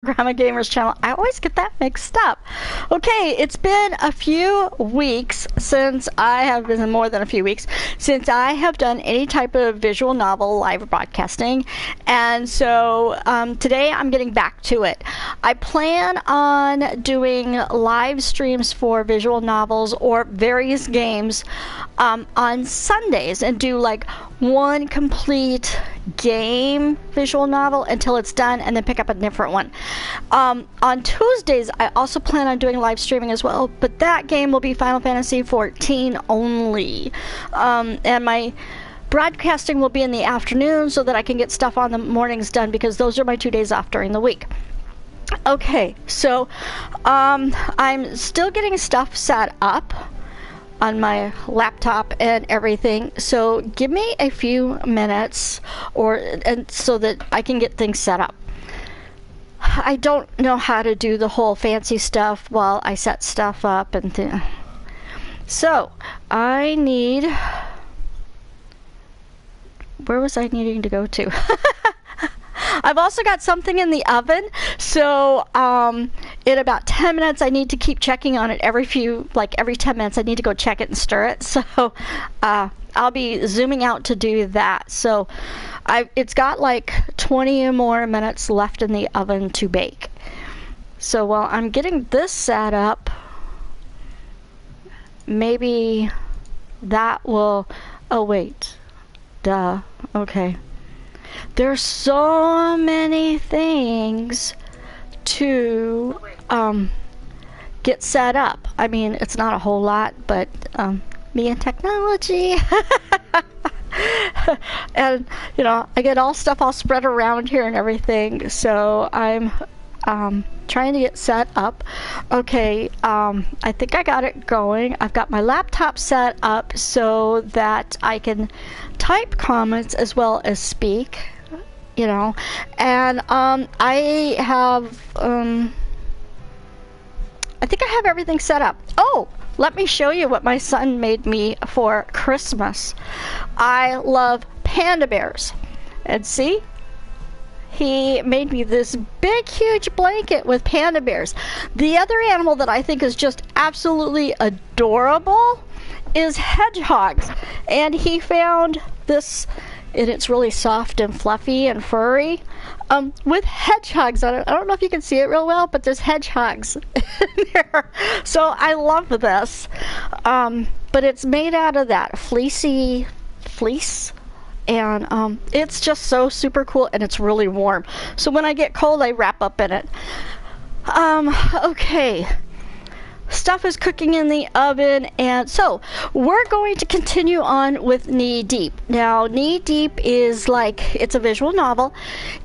Gramma Gamers channel. I always get that mixed up. Okay, it's been a few weeks since I have been more than a few weeks since I have done any type of visual novel live broadcasting, and so today I'm getting back to it. I plan on doing live streams for visual novels or various games on Sundays and do like one complete game visual novel until it's done and then pick up a different one. On Tuesdays I also plan on doing live streaming as well, but that game will be Final Fantasy 14 only, and my broadcasting will be in the afternoon so that I can get stuff on the mornings done, because those are my 2 days off during the week. Okay, so I'm still getting stuff set up on my laptop and everything, so give me a few minutes and so that I can get things set up. I don't know how to do the whole fancy stuff while I set stuff up and so I need, where was I needing to go to? I've also got something in the oven, so in about 10 minutes I need to keep checking on it every 10 minutes I need to go check it and stir it, so I'll be zooming out to do that. So it's got like 20 or more minutes left in the oven to bake. So while I'm getting this set up, maybe that will, oh wait, duh, okay. There's so many things to get set up. I mean, it's not a whole lot, but me and technology. And you know, I get stuff all spread around here and everything, so I'm trying to get set up. Okay, I think I got it going. I've got my laptop set up so that I can type comments as well as speak, you know, and I have I think I have everything set up. Oh, let me show you what my son made me for Christmas. I love panda bears, and see, he made me this big huge blanket with panda bears. The other animal that I think is just absolutely adorable is hedgehogs, and he found this, and it's really soft and fluffy and furry, with hedgehogs on it. I don't know if you can see it real well, but there's hedgehogs in there. So I love this, but it's made out of that fleecy fleece, and it's just so super cool, and it's really warm, so when I get cold I wrap up in it. Okay, stuff is cooking in the oven, and so we're going to continue on with Knee Deep. Now, Knee Deep is like, it's a visual novel.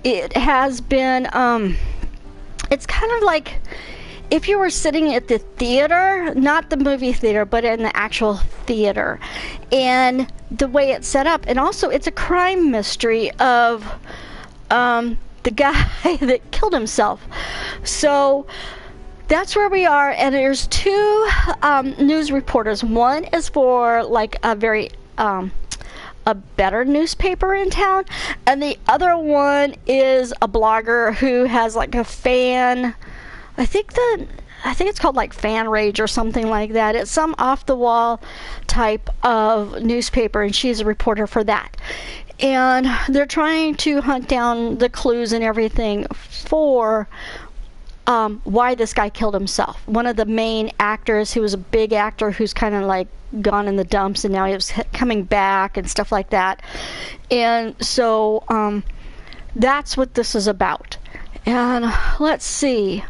It has been, it's kind of like if you were sitting at the theater, not the movie theater, but in the actual theater, and the way it's set up, and also it's a crime mystery of the guy that killed himself. So that's where we are, and there's two news reporters. One is for like a very a better newspaper in town, and the other one is a blogger who has like a fan, I think it's called like Fan Rage or something like that. It's some off the wall type of newspaper, and she's a reporter for that. And they're trying to hunt down the clues and everything for why this guy killed himself. One of the main actors, who was a big actor who's kind of like gone in the dumps, and now he was coming back and stuff like that. And so that's what this is about. And let's see,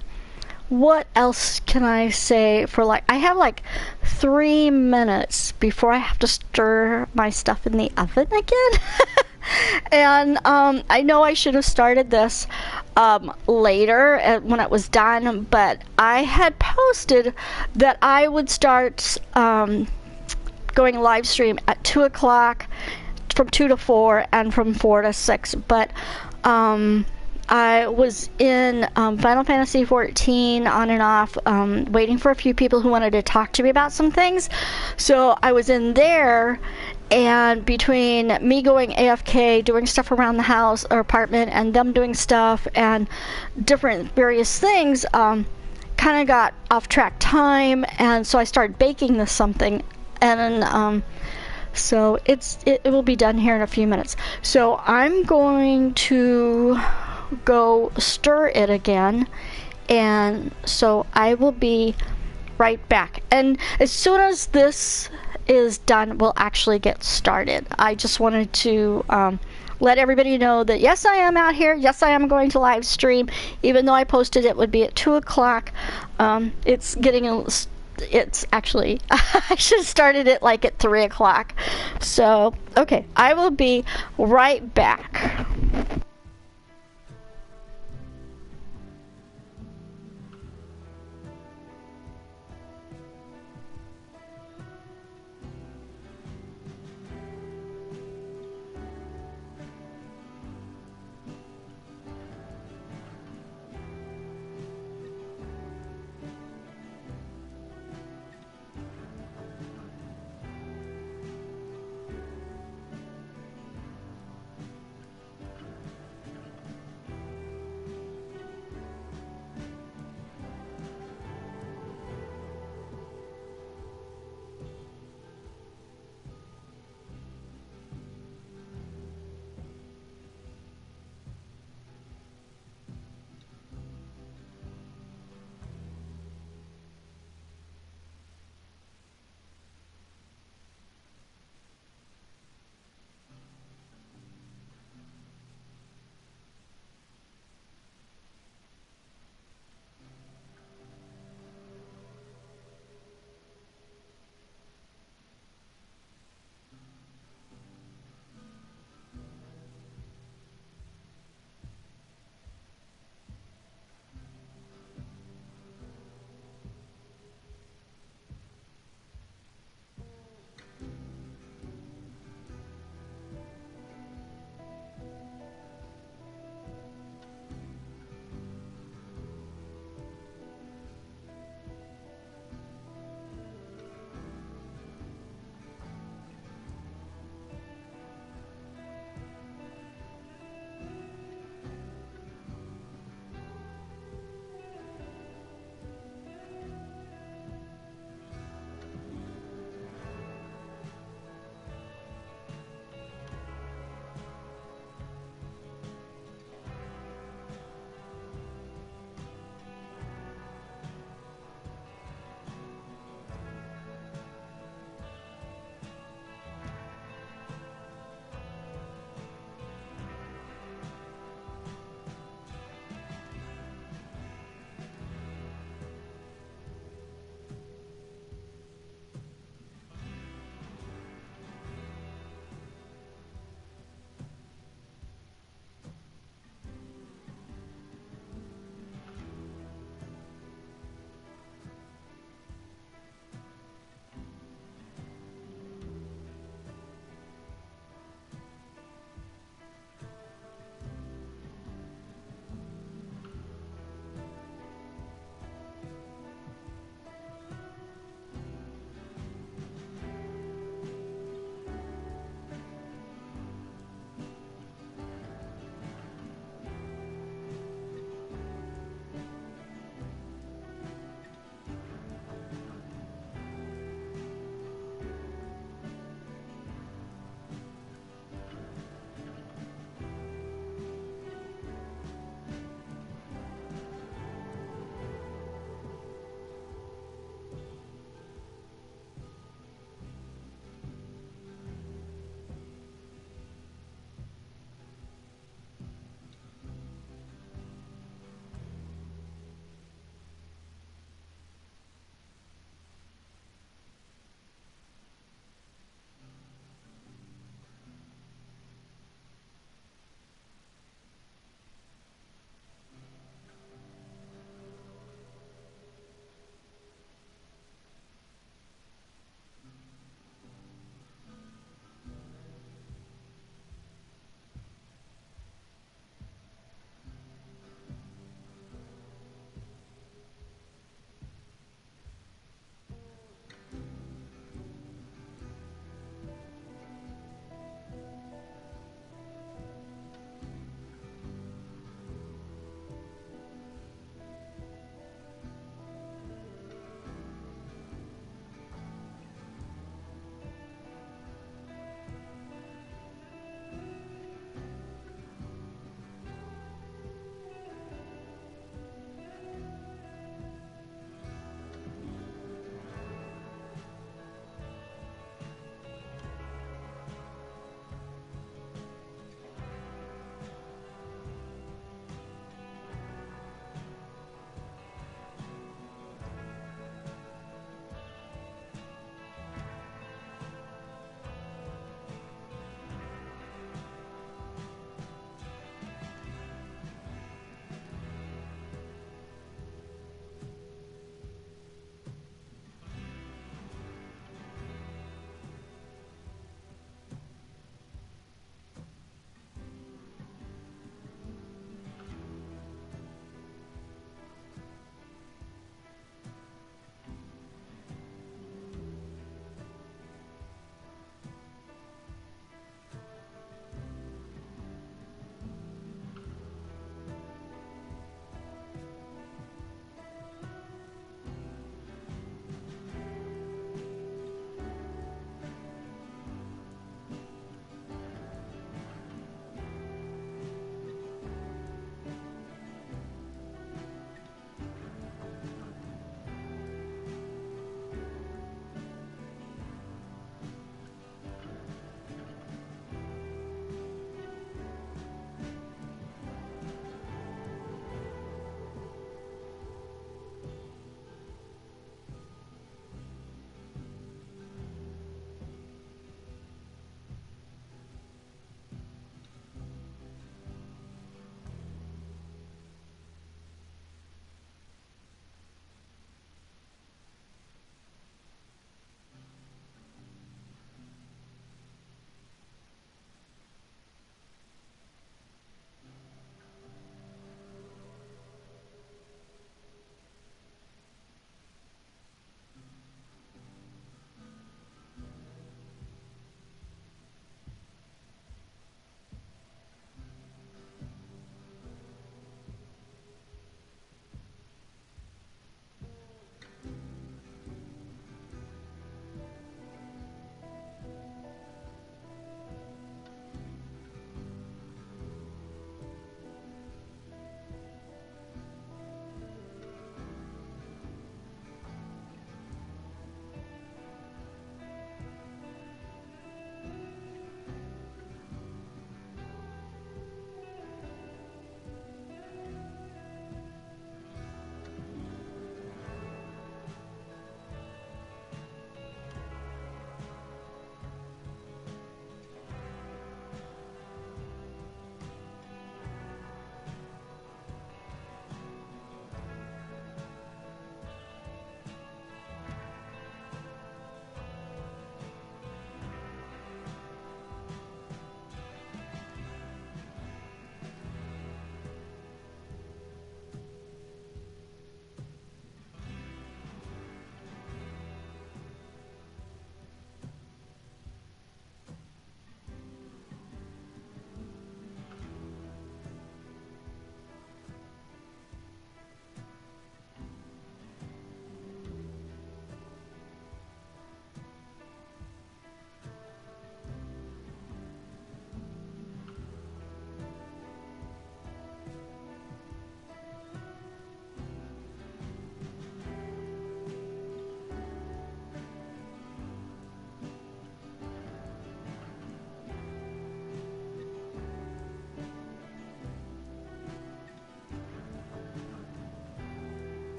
what else can I say for like, I have like 3 minutes before I have to stir my stuff in the oven again. And I know I should have started this later when it was done, but I had posted that I would start going live stream at 2 o'clock, from 2 to 4, and from 4 to 6, but I was in Final Fantasy 14 on and off, waiting for a few people who wanted to talk to me about some things. So I was in there, And between me going AFK, doing stuff around the house or apartment, and them doing stuff and different various things, kind of got off track time, and so I started baking this something, and so it will be done here in a few minutes. So I'm going to go stir it again, and so I will be right back. And as soon as this is done, we'll actually get started. I just wanted to let everybody know that yes, I am out here. Yes, I am going to live stream, even though I posted it would be at 2 o'clock. It's actually, I should have started it like at 3 o'clock. So, okay, I will be right back.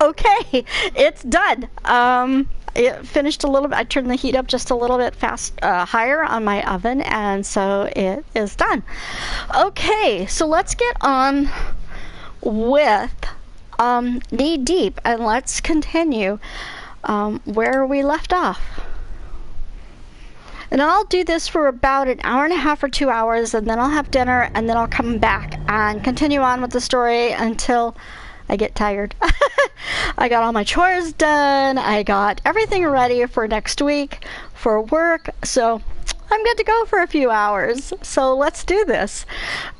Okay, it's done. It finished a little bit. I turned the heat up just a little bit higher on my oven, and so it is done. Okay, so let's get on with Knee Deep, and let's continue where we left off. And I'll do this for about an hour and a half or 2 hours, and then I'll have dinner, and then I'll come back and continue on with the story until I get tired. I got all my chores done. I got everything ready for next week for work. So I'm good to go for a few hours. So let's do this.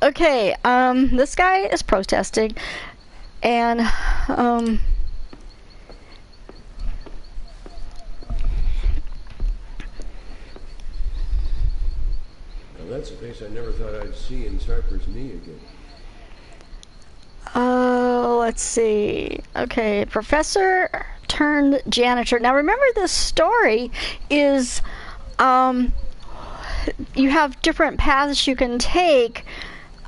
Okay, this guy is protesting. And, that's a face I never thought I'd see in Cypress Knee again. Let's see. Okay, professor turned janitor. Now remember, this story is, you have different paths you can take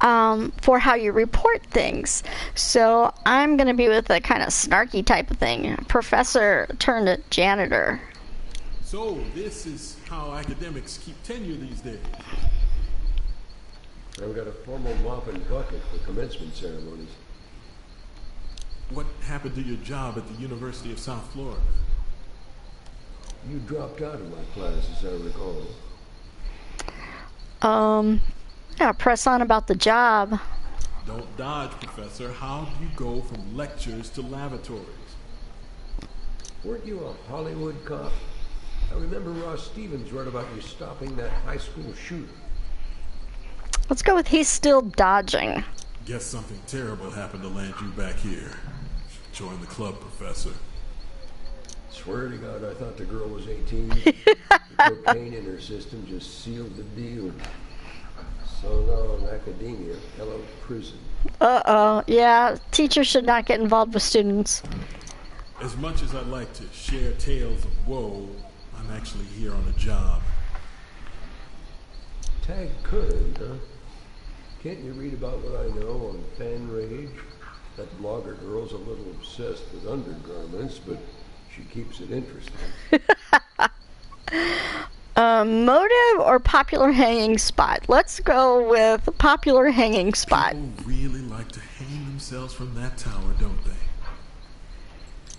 for how you report things. So I'm going to be with a kind of snarky type of thing. Professor turned janitor. So this is how academics keep tenure these days. I've got a formal mop and bucket for commencement ceremonies. What happened to your job at the University of South Florida? You dropped out of my class, as I recall. Yeah, press on about the job. Don't dodge, Professor. How do you go from lectures to lavatories? Weren't you a Hollywood cop? I remember Ross Stevens wrote about you stopping that high school shooter. Let's go with he's still dodging. Guess something terrible happened to land you back here. Join the club, Professor. Swear to God, I thought the girl was 18. The cocaine in her system just sealed the deal. So long, academia. Hello, prison. Uh-oh. Yeah, teachers should not get involved with students. As much as I'd like to share tales of woe, I'm actually here on a job. Tag current, huh? Can't you read about what I know on Fan Rage? That blogger girl's a little obsessed with undergarments, but she keeps it interesting. Motive or popular hanging spot? Let's go with popular hanging spot. People really like to hang themselves from that tower, don't they?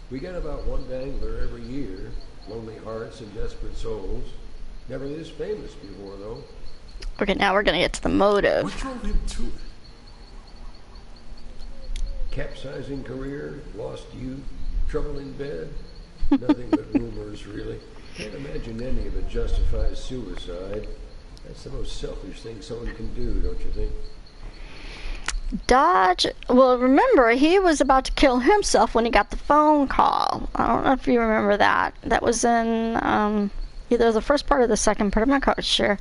We get about one dangler every year. Lonely hearts and desperate souls. Never this famous before, though. Okay, now we're going to get to the motive. What drove him to it? Capsizing career, lost youth, trouble in bed. Nothing but rumors, really. Can't imagine any of it justifies suicide. That's the most selfish thing someone can do, don't you think? Dodge. Well, remember, he was about to kill himself when he got the phone call. I don't know if you remember that. That was in either the first part or the second part. I'm not quite sure.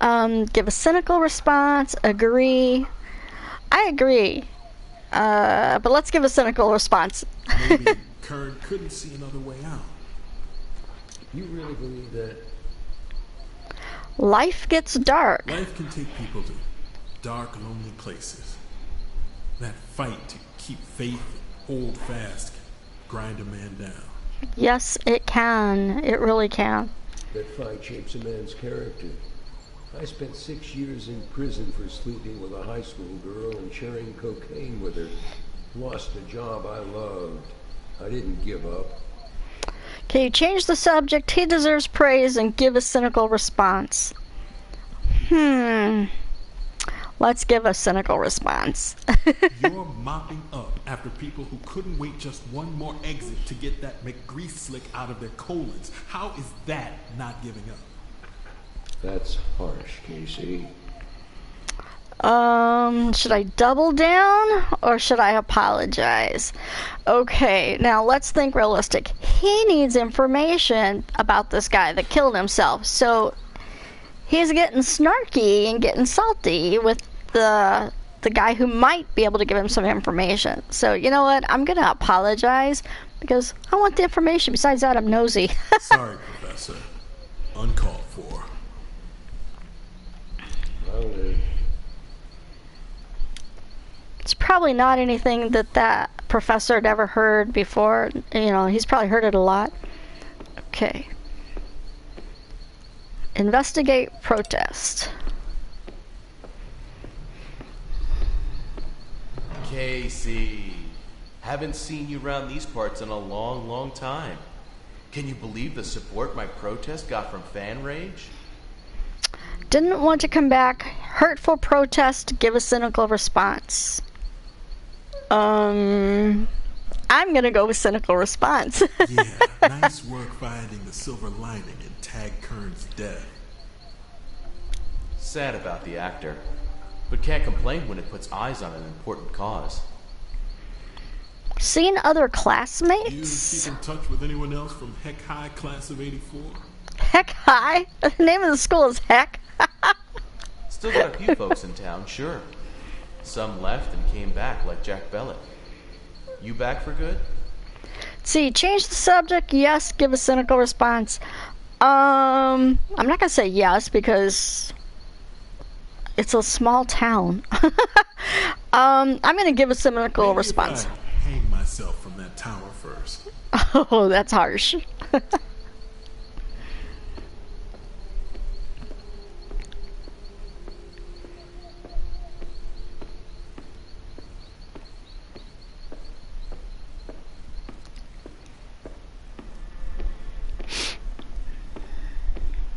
Give a cynical response. Agree. I agree. But let's give a cynical response. Maybe Kern couldn't see another way out. You really believe that? Life gets dark. Life can take people to dark, lonely places. That fight to keep faith and hold fast can grind a man down. Yes, it can. It really can. That fight shapes a man's character. I spent 6 years in prison for sleeping with a high school girl and sharing cocaine with her. Lost a job I loved. I didn't give up. Okay, change the subject. He deserves praise and give a cynical response. Let's give a cynical response. You're mopping up after people who couldn't wait just one more exit to get that McGrease slick out of their colons. How is that not giving up? That's harsh, Casey. Should I double down or should I apologize? Okay, now let's think realistic. He needs information about this guy that killed himself, so he's getting snarky and getting salty with the guy who might be able to give him some information. So, you know what? I'm gonna apologize because I want the information. Besides that, I'm nosy. Sorry, Professor. Uncalled for. Well, It's probably not anything that professor had ever heard before. You know, he's probably heard it a lot. Okay. Investigate protest. Casey, haven't seen you around these parts in a long, long time. Can you believe the support my protest got from fan rage? Didn't want to come back. Hurtful protest. Give a cynical response. I'm gonna go with cynical response. Yeah, nice work finding the silver lining in Tag Kern's death. Sad about the actor, but can't complain when it puts eyes on an important cause. Seen other You classmates? keep in touch with anyone else from Heck High class of 84? Heck High? The name of the school is Heck. Still got a few folks in town, sure. Some left and came back, like Jack Bellick. You back for good? See, change the subject. Yes, give a cynical response. I'm not gonna say yes because it's a small town. I'm gonna give a cynical Maybe response. if I hang myself from that tower first. Oh, that's harsh.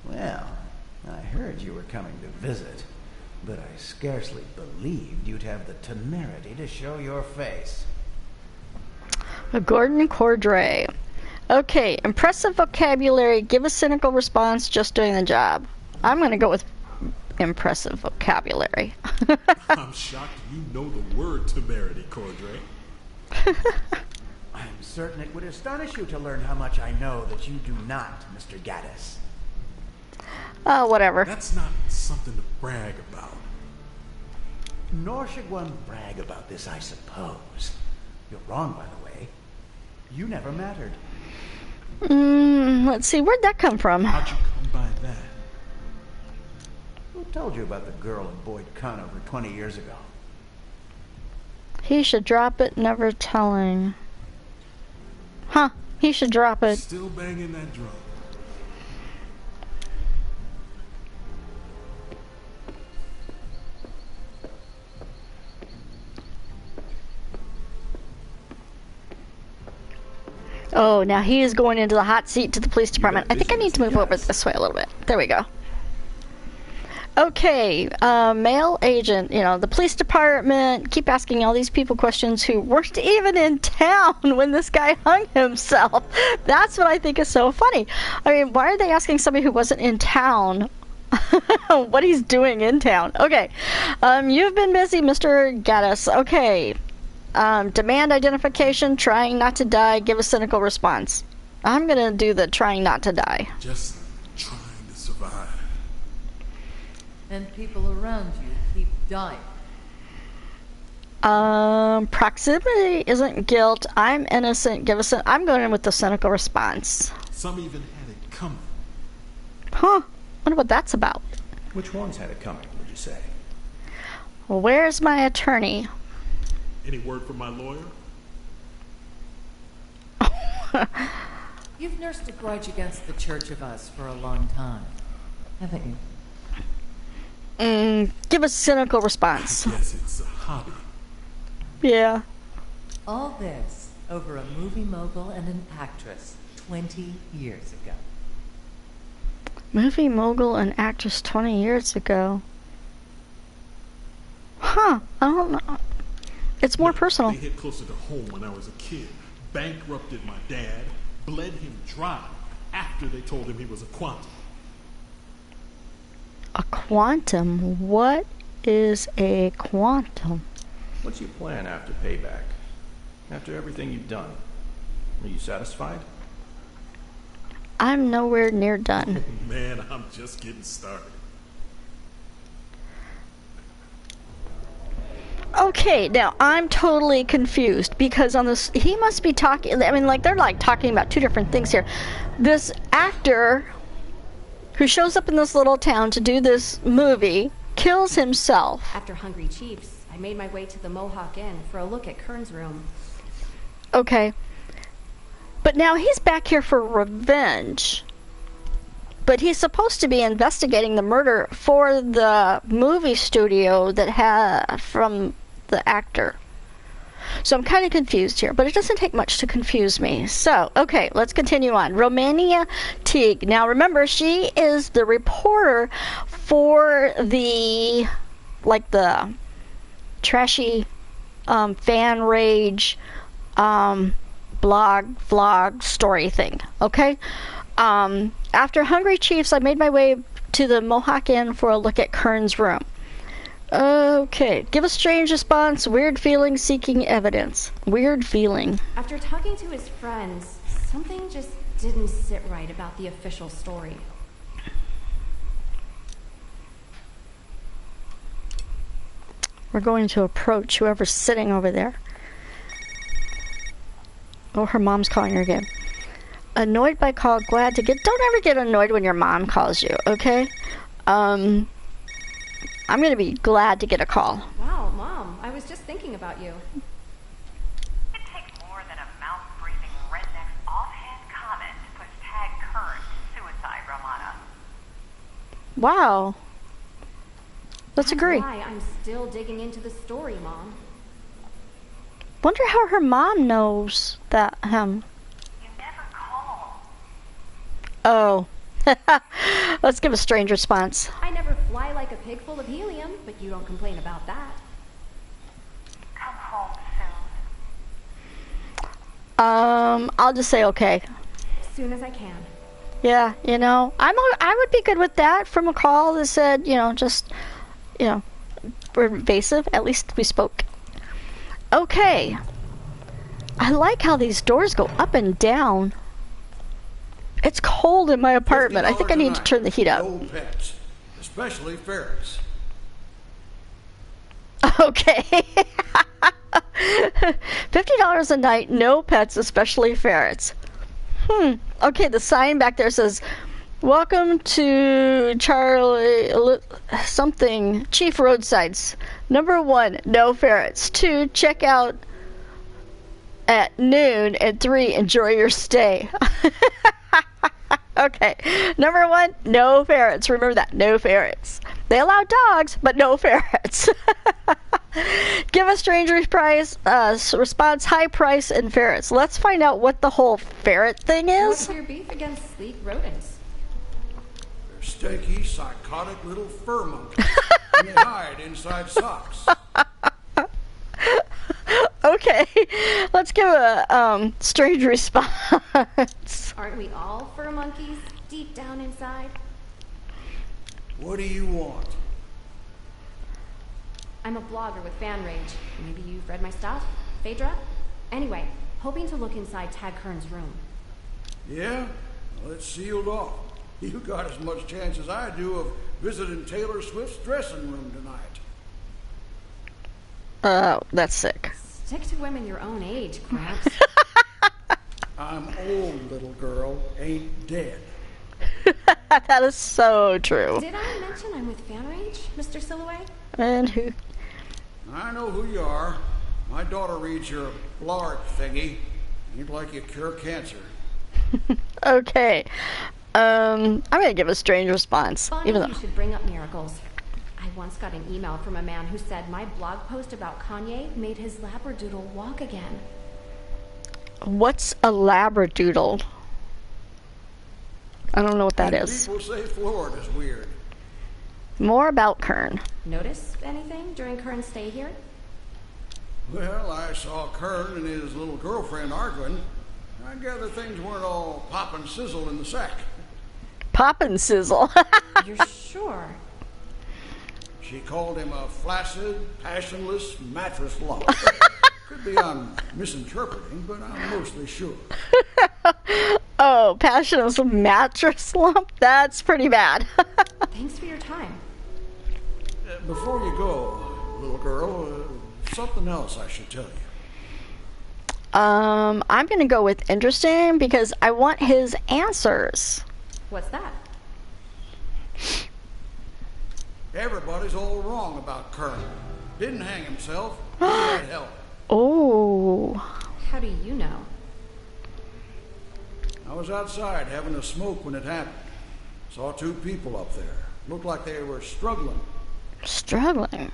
Well, I heard you were coming to visit, but I scarcely believed you'd have the temerity to show your face. Gordon Cordray. Okay, impressive vocabulary. Give a cynical response. Just doing the job. I'm gonna go with impressive vocabulary. I'm shocked you know the word temerity, Cordray. I'm certain it would astonish you to learn how much I know that you do not, Mr. Gaddis. Oh, whatever. That's not something to brag about. Nor should one brag about this, I suppose. You're wrong, by the way. You never mattered. Let's see, where'd that come from? How'd you come by that? Who told you about the girl in Boyd Conover 20 years ago? He should drop it, never telling. Huh, he should drop it. Still banging that drum. Oh, now he is going into the hot seat to the police department. I think I need to move over Yes. this way a little bit. There we go. Okay, male agent, you know, the police department, keep asking all these people questions who weren't even in town when this guy hung himself. That's what I think is so funny. I mean, why are they asking somebody who wasn't in town what he's doing in town? Okay, you've been busy, Mr. Gaddis. Okay, demand identification, trying not to die, give a cynical response. I'm gonna do the trying not to die. Just trying to survive. And people around you keep dying. Proximity isn't guilt. I'm innocent. Give us I'm going in with the cynical response. Some even had it coming. Huh. Wonder what that's about. Which ones had it coming, would you say? Well, where's my attorney? Any word from my lawyer? You've nursed a grudge against the Church of Us for a long time, haven't you? Give a cynical response. Yes, it's a hobby. Yeah. All this over a movie mogul and an actress 20 years ago. Movie mogul and actress 20 years ago. Huh. I don't know. It's more personal. They hit closer to home when I was a kid. Bankrupted my dad, bled him dry after they told him he was a quantum. A quantum? What is a quantum? What's your plan after payback? After everything you've done? Are you satisfied? I'm nowhere near done. Man, I'm just getting started. Okay, now I'm totally confused because on this, he must be talking, I mean, like, they're like talking about two different things here. This actor who shows up in this little town to do this movie kills himself. After Hungry Chiefs, I made my way to the Mohawk Inn for a look at Kern's room. Okay. But now he's back here for revenge. But he's supposed to be investigating the murder for the movie studio that had from the actor. So I'm kind of confused here, but it doesn't take much to confuse me. So, okay, let's continue on. Romania Teague. Now remember, she is the reporter for the, like the trashy fan rage blog, vlog, story thing. Okay? After Hungry Chiefs, I made my way to the Mohawk Inn for a look at Kern's room. Okay, give a strange response. Weird feeling, seeking evidence. Weird feeling. After talking to his friends, something just didn't sit right about the official story. We're going to approach whoever's sitting over there. Oh, her mom's calling her again. Annoyed by call, glad to get... Don't ever get annoyed when your mom calls you, okay? I'm going to be glad to get a call. Wow, Mom, I was just thinking about you. It takes more than a mouth-breathing redneck's offhand comment to push Tag Kern to suicide, Romana. Wow. Let's agree. That's why I'm still digging into the story, Mom. Wonder how her mom knows that him. You never call. Oh. Let's give a strange response. I never fly like a pig full of helium, but you don't complain about that. Come home soon. I'll just say okay. As soon as I can. Yeah, you know, I would be good with that from a call that said, you know, just, you know, we're evasive. At least we spoke. Okay. I like how these doors go up and down. It's cold in my apartment. I think I need to turn the heat up. No pets, especially ferrets. Okay. $50 a night, no pets, especially ferrets. Okay, the sign back there says, welcome to Charlie something, Chief Roadsides. Number 1, no ferrets. 2, check out at noon. And 3, enjoy your stay. Okay, number 1, no ferrets. Remember that, no ferrets. They allow dogs, but no ferrets. Give a strange response, high price, and ferrets. Let's find out what the whole ferret thing is. What's your beef against sleek rodents? They're stinky, psychotic little fur monkeys. And they hide inside socks. Okay, let's give a strange response. Aren't we all fur monkeys deep down inside? What do you want? I'm a blogger with Fan Rage. Maybe you've read my stuff? Phaedra? Anyway, hoping to look inside Tag Kern's room. Yeah? Well, it's sealed off. You got as much chance as I do of visiting Taylor Swift's dressing room tonight. That's sick. Stick to women your own age, Gramps. I'm old, little girl. Ain't dead. That is so true. Did I mention I'm with Fan Rage, Mr. Silhouette? And who? I know who you are. My daughter reads your blart thingy. You'd like you cure cancer. Okay. I'm gonna give a strange response. Funny Even you though should bring up miracles. I once got an email from a man who said my blog post about Kanye made his labradoodle walk again. What's a labradoodle? I don't know what that is. People say Florida's weird. More about Kern. Notice anything during Kern's stay here? Well, I saw Kern and his little girlfriend arguing. I gather things weren't all pop and sizzle in the sack. Pop and sizzle. You're sure? She called him a flaccid, passionless mattress lump. Could be I'm misinterpreting, but I'm mostly sure. Oh, passionless mattress lump? That's pretty bad. Thanks for your time. Before you go, little girl, something else I should tell you. I'm gonna go with interesting because I want his answers. What's that? Everybody's all wrong about Kern. Didn't hang himself. He had help. Oh. How do you know? I was outside having a smoke when it happened. Saw two people up there. Looked like they were struggling. Struggling?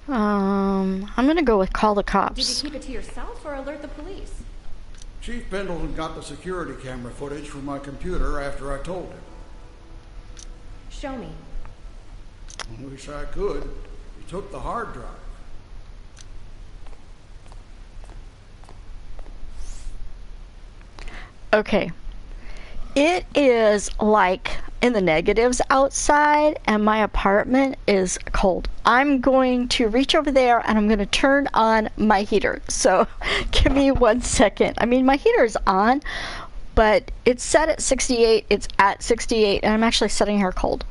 I'm gonna go with call the cops. Did you keep it to yourself or alert the police? Chief Pendleton got the security camera footage from my computer after I told him. Show me. I wish I could. He took the hard drive. Okay. It is like in the negatives outside, and my apartment is cold. I'm going to reach over there and I'm going to turn on my heater. So give me 1 second. I mean, my heater is on, but it's set at 68. It's at 68, and I'm actually setting her cold.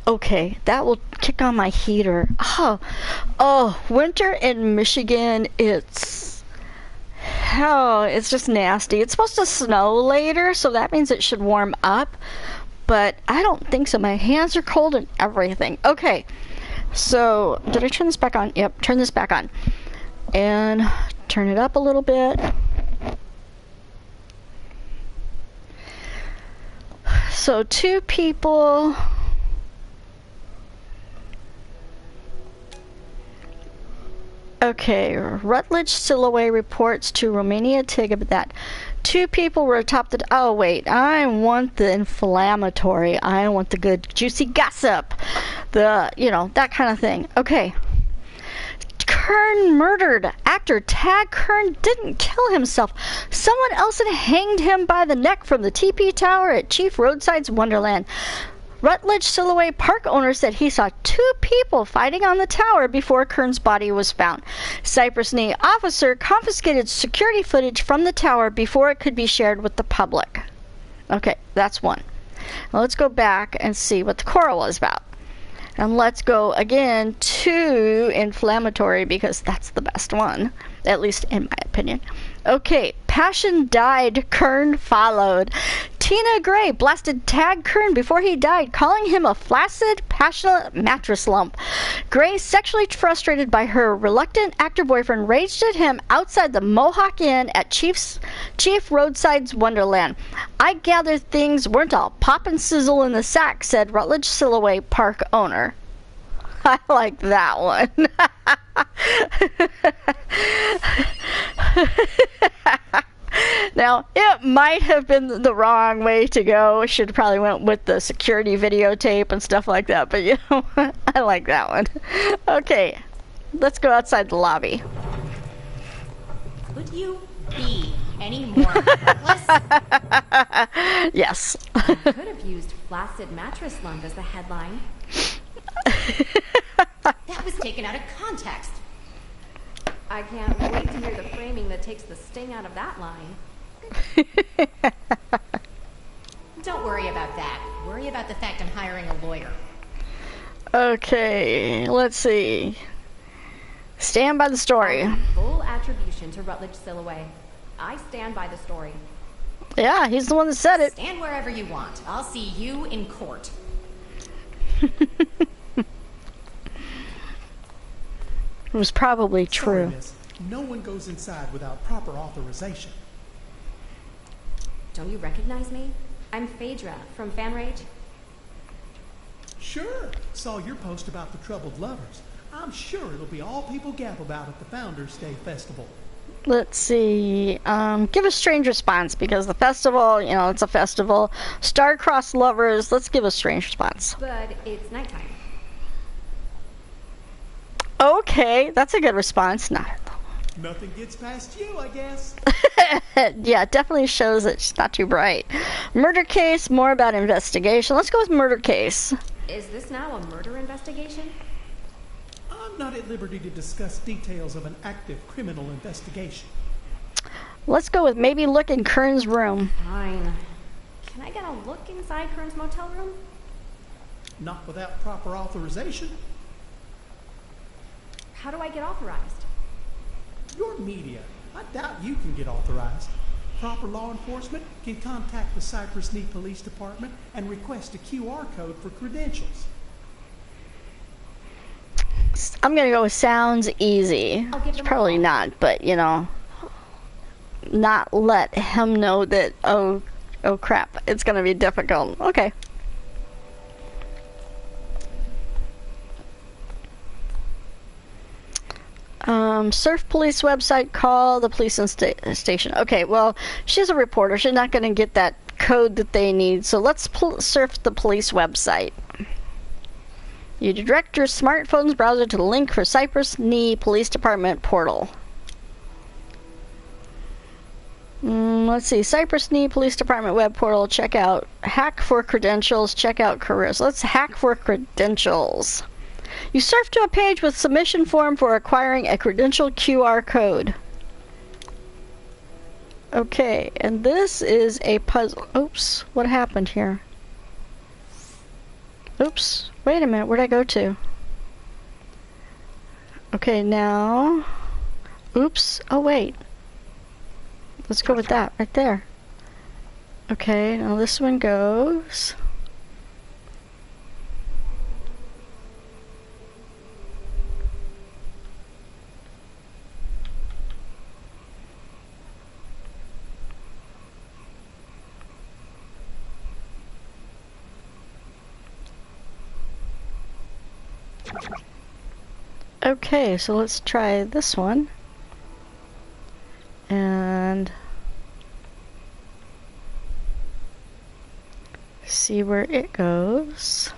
Okay, that will kick on my heater. Oh, winter in Michigan, it's just nasty. It's supposed to snow later, so that means it should warm up, but I don't think so. My hands are cold and everything. Okay, so did I turn this back on? Yep, turn this back on. And turn it up a little bit. So two people... Okay, Rutledge Silhouette reports to Romania Tigab that two people were atop the... Oh, wait. I want the inflammatory. I want the good, juicy gossip. That kind of thing. Okay. Kern murdered. Actor Tag Kern didn't kill himself. Someone else had hanged him by the neck from the TP Tower at Chief Roadside's Wonderland. Rutledge Silhouette Park owner said he saw two people fighting on the tower before Kern's body was found. Cypress Knee officer confiscated security footage from the tower before it could be shared with the public. Okay, that's one. Now let's go back and see what the quarrel was about. And let's go again to inflammatory, because that's the best one, at least in my opinion. Okay, passion died, Kern followed. Tina Gray blasted Tag Kern before he died, calling him a flaccid, passionate mattress lump. Gray, sexually frustrated by her reluctant actor boyfriend, raged at him outside the Mohawk Inn at Chief Roadside's Wonderland. I gather things weren't all pop and sizzle in the sack, said Rutledge Silhouette Park owner. I like that one. Now, it might have been the wrong way to go. Should have probably went with the security videotape and stuff like that, but I like that one. Okay, let's go outside the lobby. Could you be any more reckless? Yes. I could have used flaccid mattress lump as the headline. That was taken out of context. I can't wait to hear the framing that takes the sting out of that line. Don't worry about that. Worry about the fact I'm hiring a lawyer. Okay, let's see. Stand by the story. Full attribution to Rutledge Silhouette. I stand by the story. Yeah, he's the one that said it. Stand wherever you want. I'll see you in court. It was probably true. Sorry, miss. No one goes inside without proper authorization. Don't you recognize me? I'm Phaedra from FanRage. Sure. Saw your post about the troubled lovers. I'm sure it'll be all people gab about at the Founders Day Festival. Let's see. Give a strange response, because the festival, it's a festival. Star-crossed lovers, let's give a strange response. But it's nighttime. Okay, that's a good response. Nothing gets past you, I guess. Yeah, it definitely shows that she's not too bright. Murder case, more about investigation. Let's go with murder case. Is this now a murder investigation? I'm not at liberty to discuss details of an active criminal investigation. Let's go with maybe look in Kern's room. Fine. Can I get a look inside Kern's motel room? Not without proper authorization. How do I get authorized? Your media. I doubt you can get authorized. Proper law enforcement can contact the Cypress Knee Police Department and request a QR code for credentials. I'm gonna go with sounds easy. It's probably not, but you know, not let him know that, oh crap, it's gonna be difficult. Okay. Surf police website, call the police station. Okay, well, she's a reporter. She's not going to get that code that they need, so let's surf the police website. You direct your smartphone's browser to the link for Cypress Knee Police Department portal. Let's see, Cypress Knee Police Department web portal, check out hack for credentials, check out careers. Let's hack for credentials. You surf to a page with submission form for acquiring a credential QR code. Okay, and this is a puzzle. Oops, what happened here? Oops, wait a minute, where'd I go to? Okay, now... Oops, oh wait. Let's go with that, right there. Okay, now this one goes... Okay, so let's try this one. And see where it goes.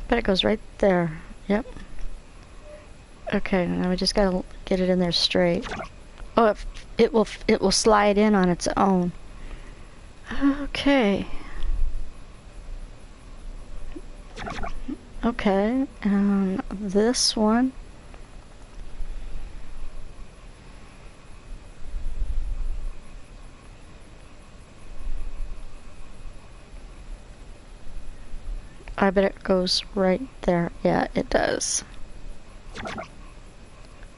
But it goes right there. Yep. Okay, now we just gotta get it in there straight. Oh, it will slide in on its own. Okay. Okay, and this one. I bet it goes right there. Yeah, it does.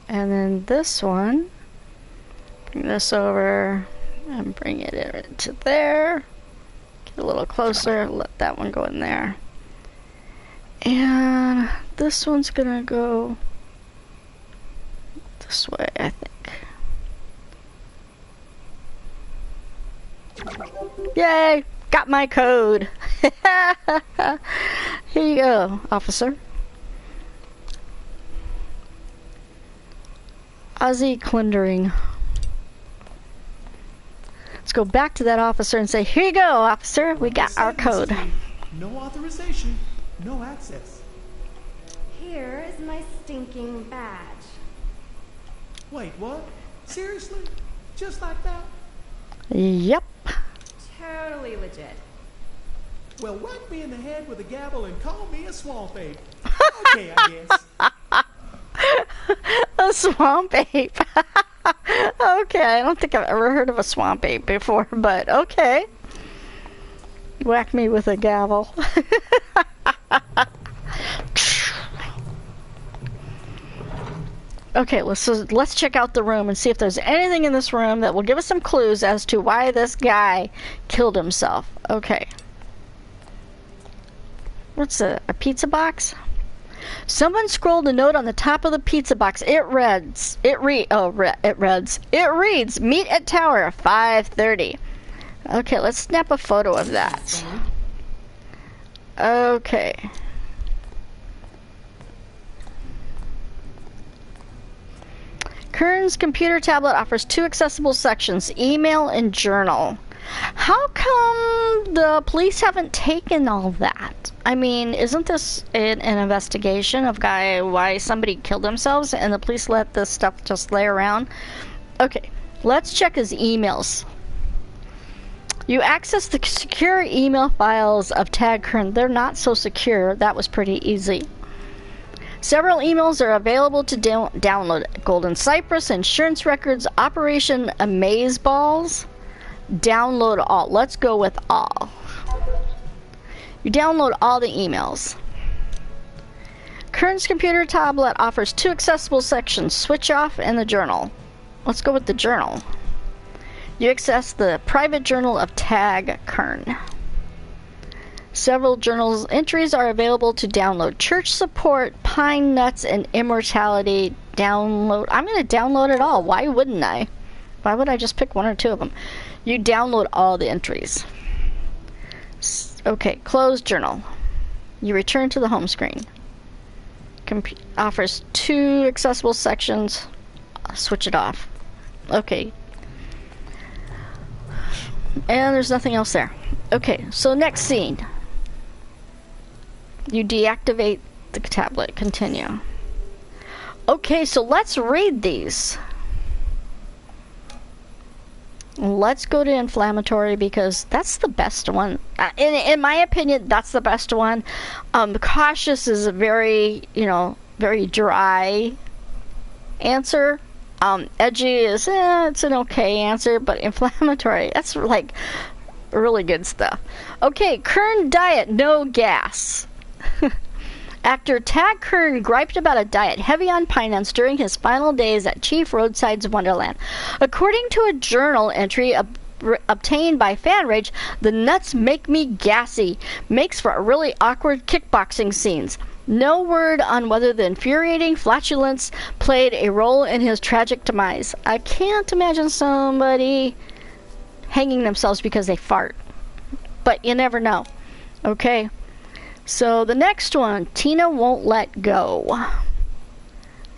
And then this one, bring this over and bring it into there. Get a little closer, let that one go in there. And this one's gonna go this way, I think. Yay! Got my code! Here you go, officer. Ozzy Clindering. Let's go back to that officer and say, here you go, officer, we got our code. No authorization. No access. Here is my stinking badge. Wait, what? Seriously? Just like that? Yep. Totally legit. Well, whack me in the head with a gavel and call me a swamp ape. Okay, I guess. A swamp ape. Okay, I don't think I've ever heard of a swamp ape before, but okay. Whack me with a gavel. Okay, let's check out the room and see if there's anything in this room that will give us some clues as to why this guy killed himself. Okay. What's a pizza box? Someone scrolled a note on the top of the pizza box. It reads, meet at tower 5:30. Okay, let's snap a photo of that. Okay. Kern's computer tablet offers 2 accessible sections, email and journal. How come the police haven't taken all that? I mean, isn't this an investigation of why somebody killed themselves and the police let this stuff just lay around? Okay, let's check his emails. You access the secure email files of Tag Kern. They're not so secure. That was pretty easy. Several emails are available to download. Golden Cypress, insurance records, Operation Amazeballs. Download all. Let's go with all. You download all the emails. Kern's computer tablet offers 2 accessible sections, Switch Off and the Journal. Let's go with the Journal. You access the private journal of Tag Kern. Several journals entries are available to download. Church Support, Pine Nuts, and Immortality. Download. I'm going to download it all. Why wouldn't I? Why would I just pick 1 or 2 of them? You download all the entries. Okay, close journal. You return to the home screen. Offers 2 accessible sections. Switch it off. Okay. And there's nothing else there. Okay, so next scene. You deactivate the tablet. Continue. Okay, so let's read these. Let's go to inflammatory because that's the best one. In my opinion, that's the best one. Cautious is a very, very dry answer. Edgy is, it's an okay answer, but inflammatory, that's like really good stuff. Okay, Kern diet, no gas. Actor Tag Kern griped about a diet heavy on pine nuts during his final days at Chief Roadside's Wonderland. According to a journal entry obtained by FanRage, the nuts make me gassy. Makes for really awkward kickboxing scenes. No word on whether the infuriating flatulence played a role in his tragic demise. I can't imagine somebody hanging themselves because they fart. But you never know. Okay. So the next one, Tina won't let go.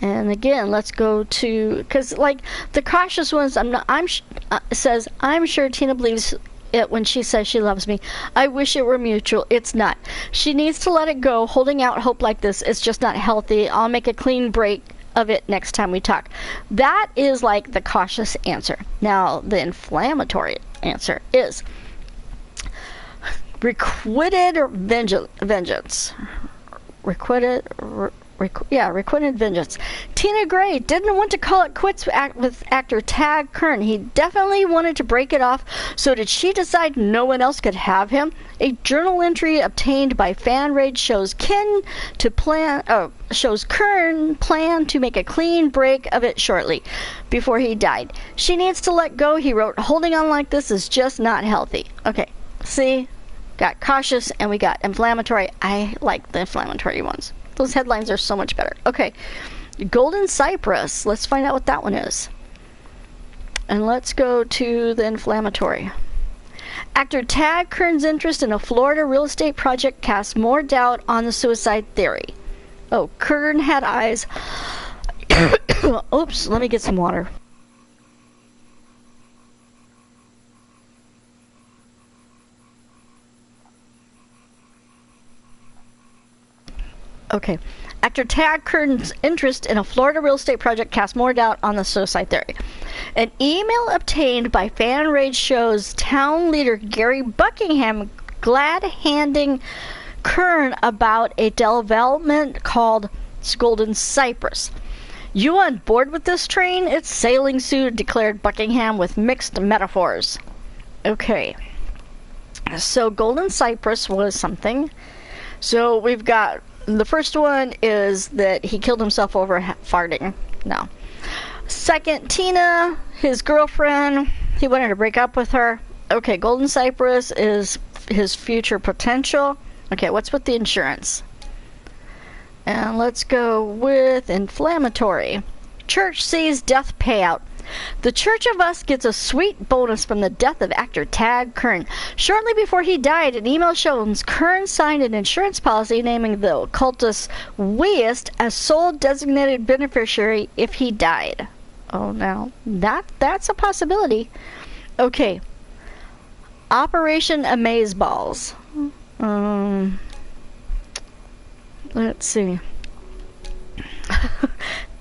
And again, let's go to, because like the cautious ones, says, I'm sure Tina believes it when she says she loves me. I wish it were mutual. It's not. She needs to let it go. Holding out hope like this, it's just not healthy. I'll make a clean break of it next time we talk. That is like the cautious answer. Now, the inflammatory answer is requited vengeance. Requited vengeance. Tina Gray didn't want to call it quits with actor Tag Kern. He definitely wanted to break it off. So did she decide no one else could have him? A journal entry obtained by FanRage shows Kern plan to make a clean break of it shortly before he died. She needs to let go, he wrote. Holding on like this is just not healthy. Okay, see? Got cautious and we got inflammatory. I like the inflammatory ones. Those headlines are so much better. Okay, Golden Cypress. Let's find out what that one is. And let's go to the inflammatory. Actor Tag Kern's interest in a Florida real estate project casts more doubt on the suicide theory. Oh, Kern had eyes. Oops, let me get some water. Okay. Actor Tag Kern's interest in a Florida real estate project casts more doubt on the suicide theory. An email obtained by FanRage shows town leader Gary Buckingham glad-handing Kern about a development called Golden Cypress. You on board with this train? It's sailing soon, declared Buckingham with mixed metaphors. Okay. So Golden Cypress was something. So we've got the first one is that he killed himself over farting. No. Second, Tina, his girlfriend, he wanted to break up with her. Okay, Golden Cypress is his future potential. Okay, what's with the insurance? And let's go with inflammatory. Church sees death payout. The Church of Us gets a sweet bonus from the death of actor Tag Kern. Shortly before he died, an email shows Kern signed an insurance policy naming the occultist Weist as sole designated beneficiary if he died. Oh, now that's a possibility. Okay. Operation Amazeballs. Let's see.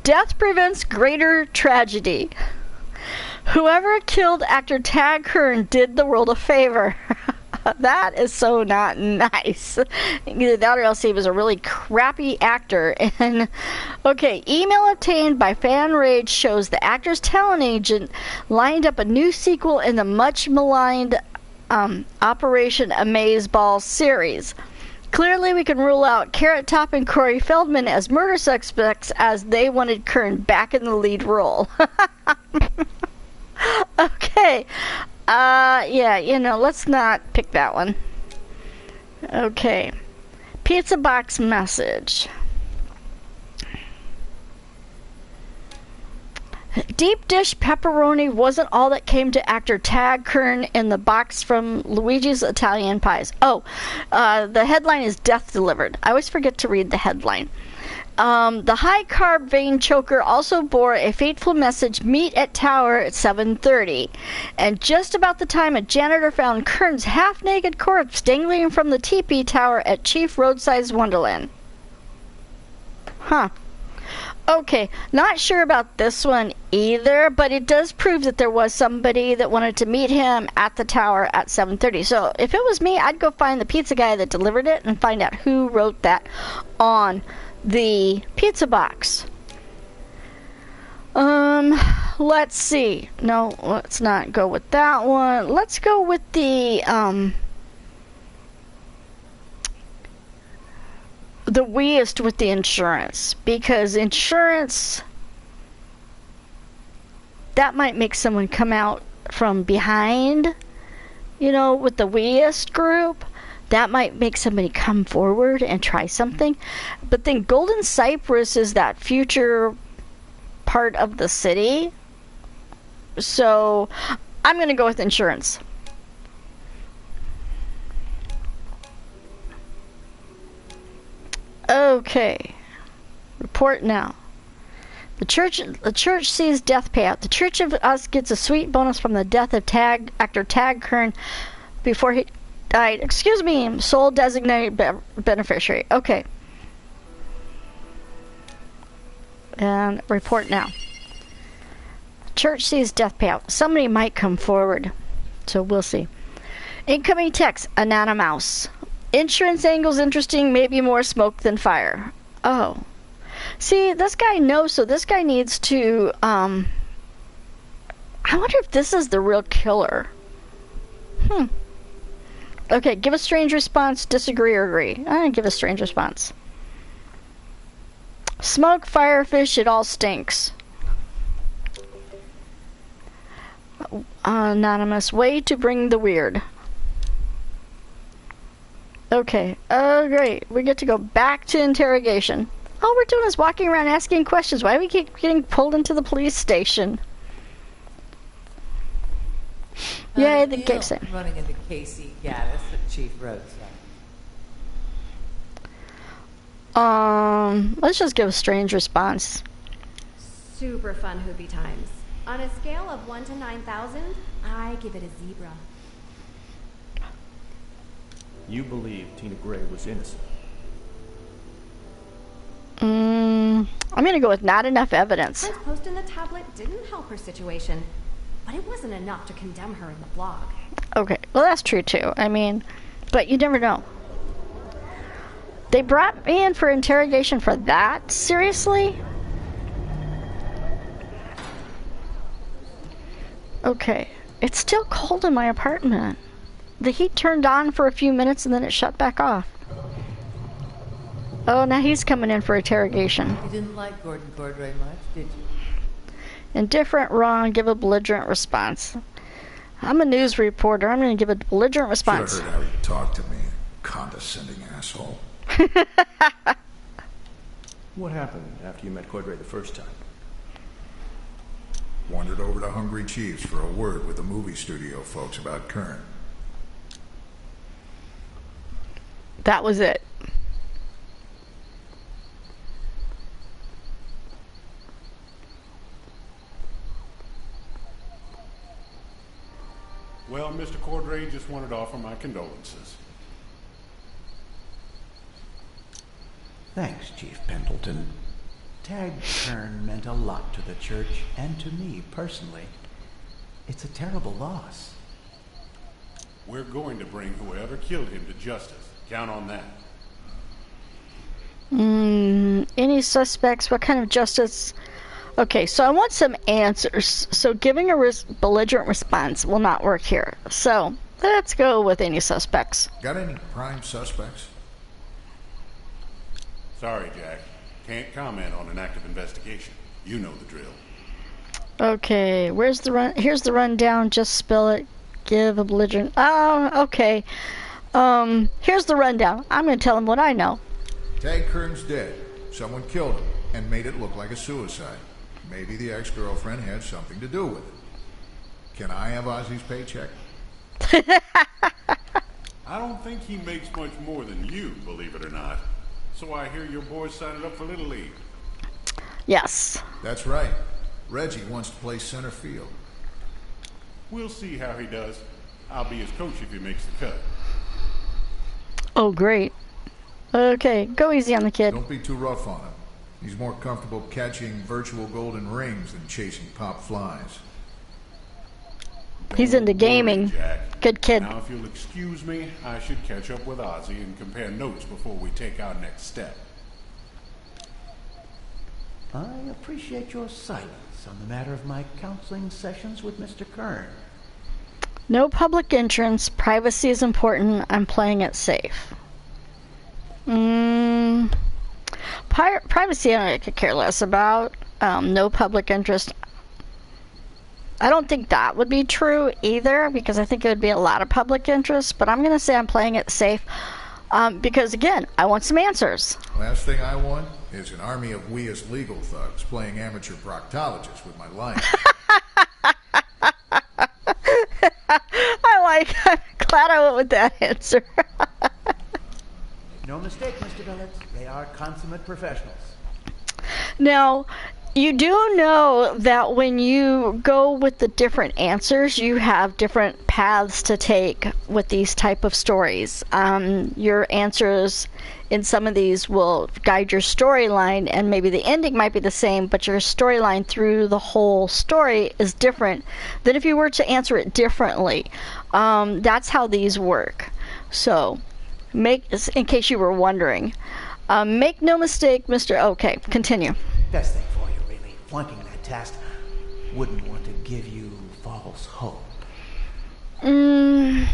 Death prevents greater tragedy. Whoever killed actor Tag Kern did the world a favor. That is so not nice. Either that or else he was a really crappy actor. And okay, email obtained by FanRage shows the actor's talent agent lined up a new sequel in the much maligned Operation Amazeball series. Clearly, we can rule out Carrot Top and Corey Feldman as murder suspects, as they wanted Kern back in the lead role. Okay. Yeah, let's not pick that one. Okay. Pizza box message. Deep dish pepperoni wasn't all that came to actor Tag Kern in the box from Luigi's Italian Pies. Oh, the headline is Death Delivered. I always forget to read the headline. The high-carb vein choker also bore a fateful message, meet at tower at 7:30. And just about the time a janitor found Kern's half-naked corpse dangling from the teepee tower at Chief Roadside's Wonderland. Huh. Okay, not sure about this one either, but it does prove that there was somebody that wanted to meet him at the tower at 7:30. So if it was me, I'd go find the pizza guy that delivered it and find out who wrote that on the pizza box. Let's see. No, let's not go with that one. Let's go with the weest with the insurance, because insurance, that might make someone come out from behind, with the weest group. That might make somebody come forward and try something. But then Golden Cypress is that future part of the city. So I'm going to go with insurance. Okay. Report now. The church sees death payout. The Church of Us gets a sweet bonus from the death of actor Tag Kern before he died. Excuse me, sole designated beneficiary. Okay. And report now. Church sees death payout. Somebody might come forward. So we'll see. Incoming text, Anonymous. Insurance angle's interesting, maybe more smoke than fire. Oh. See, this guy knows, so this guy needs to, I wonder if this is the real killer. Okay, give a strange response, disagree or agree. Give a strange response. Smoke, fire, fish, it all stinks. Anonymous, way to bring the weird. Okay. Oh, great. We get to go back to interrogation. All we're doing is walking around asking questions. Why do we keep getting pulled into the police station? Yay, the game set. Running into Casey Gaddis at Chief Roadside. Let's just give a strange response. Super fun Hoopy times. On a scale of 1 to 9,000, I give it a zebra. You believe Tina Gray was innocent? I'm gonna go with not enough evidence. Friend's post in the tablet didn't help her situation, but it wasn't enough to condemn her in the blog. Okay, well that's true too. But you never know. They brought me in for interrogation for that? Seriously? Okay, it's still cold in my apartment. The heat turned on for a few minutes and then it shut back off. Oh, now he's coming in for interrogation. You didn't like Gordon Cordray much, did you? Indifferent, wrong, give a belligerent response. I'm a news reporter. I'm going to give a belligerent response. Should have heard how you talked to me, condescending asshole. What happened after you met Cordray the first time? Wandered over to Hungry Chiefs for a word with the movie studio folks about Kern. That was it. Well, Mr. Cordray, just wanted to offer my condolences. Thanks, Chief Pendleton. Tag Kern meant a lot to the church and to me personally. It's a terrible loss. We're going to bring whoever killed him to justice. Count on that. Any suspects? What kind of justice? Okay, so I want some answers. So giving a belligerent response will not work here. So let's go with any suspects. Got any prime suspects? Sorry, Jack. Can't comment on an active investigation. You know the drill. Okay, where's the run? Here's the rundown. Just spill it. Give a belligerent. Oh, okay. Here's the rundown. I'm going to tell him what I know. Tag Kern's dead. Someone killed him and made it look like a suicide. Maybe the ex-girlfriend had something to do with it. Can I have Ozzy's paycheck? I don't think he makes much more than you, believe it or not. So I hear your boy signed up for Little League. Yes. That's right. Reggie wants to play center field. We'll see how he does. I'll be his coach if he makes the cut. Oh, great. Okay, go easy on the kid. Don't be too rough on him. He's more comfortable catching virtual golden rings than chasing pop flies. He's into gaming. Jack. Good kid. Now, if you'll excuse me, I should catch up with Ozzy and compare notes before we take our next step. I appreciate your silence on the matter of my counseling sessions with Mr. Kern. No public entrance. Privacy is important. I'm playing it safe. Privacy I could care less about. No public interest. I don't think that would be true either, because I think it would be a lot of public interest, but I'm going to say I'm playing it safe because, again, I want some answers. Last thing I want is an army of we as legal thugs playing amateur proctologists with my life. I'm glad I went with that answer. Make no mistake, Mr. Billets, they are consummate professionals. Now, you do know that when you go with the different answers, you have different paths to take with these type of stories. Your answers in some of these will guide your storyline, and maybe the ending might be the same, but your storyline through the whole story is different than if you were to answer it differently. That's how these work. So, in case you were wondering, make no mistake, Mr. Okay, continue. Best thing for you, really. Flunking that test. Wouldn't want to give you false hope. I'm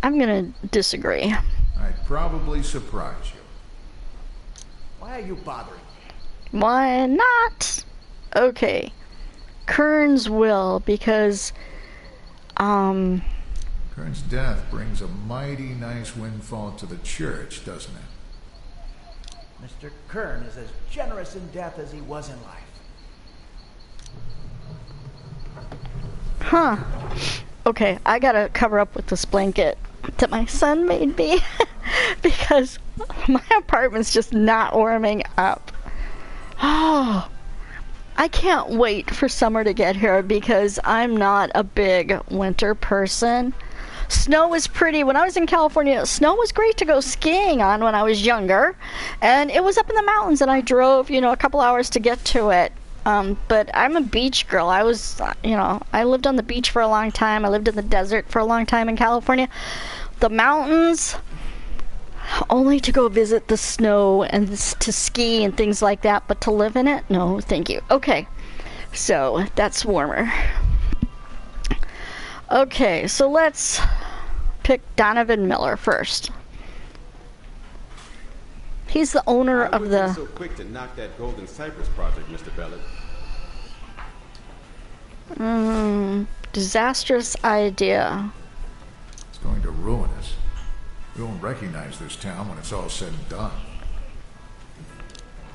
gonna disagree. I'd probably surprise you. Why are you bothering me? Why not? Okay. Kern's will, because Kern's death brings a mighty nice windfall to the church, doesn't it? Mr. Kern is as generous in death as he was in life. Huh. Okay, I gotta cover up with this blanket that my son made me because my apartment's just not warming up. Oh, I can't wait for summer to get here because I'm not a big winter person. Snow was pretty. When I was in California, snow was great to go skiing on when I was younger. And it was up in the mountains, and I drove, a couple hours to get to it. But I'm a beach girl. I was, I lived on the beach for a long time. I lived in the desert for a long time in California. The mountains, only to go visit the snow and to ski and things like that. But to live in it, no, thank you. Okay, so that's warmer. Okay, so let's pick Donovan Miller first. He's the owner of the... so quick to knock that Golden Cypress project, Mr. Bellet. Disastrous idea. It's going to ruin us. We won't recognize this town when it's all said and done.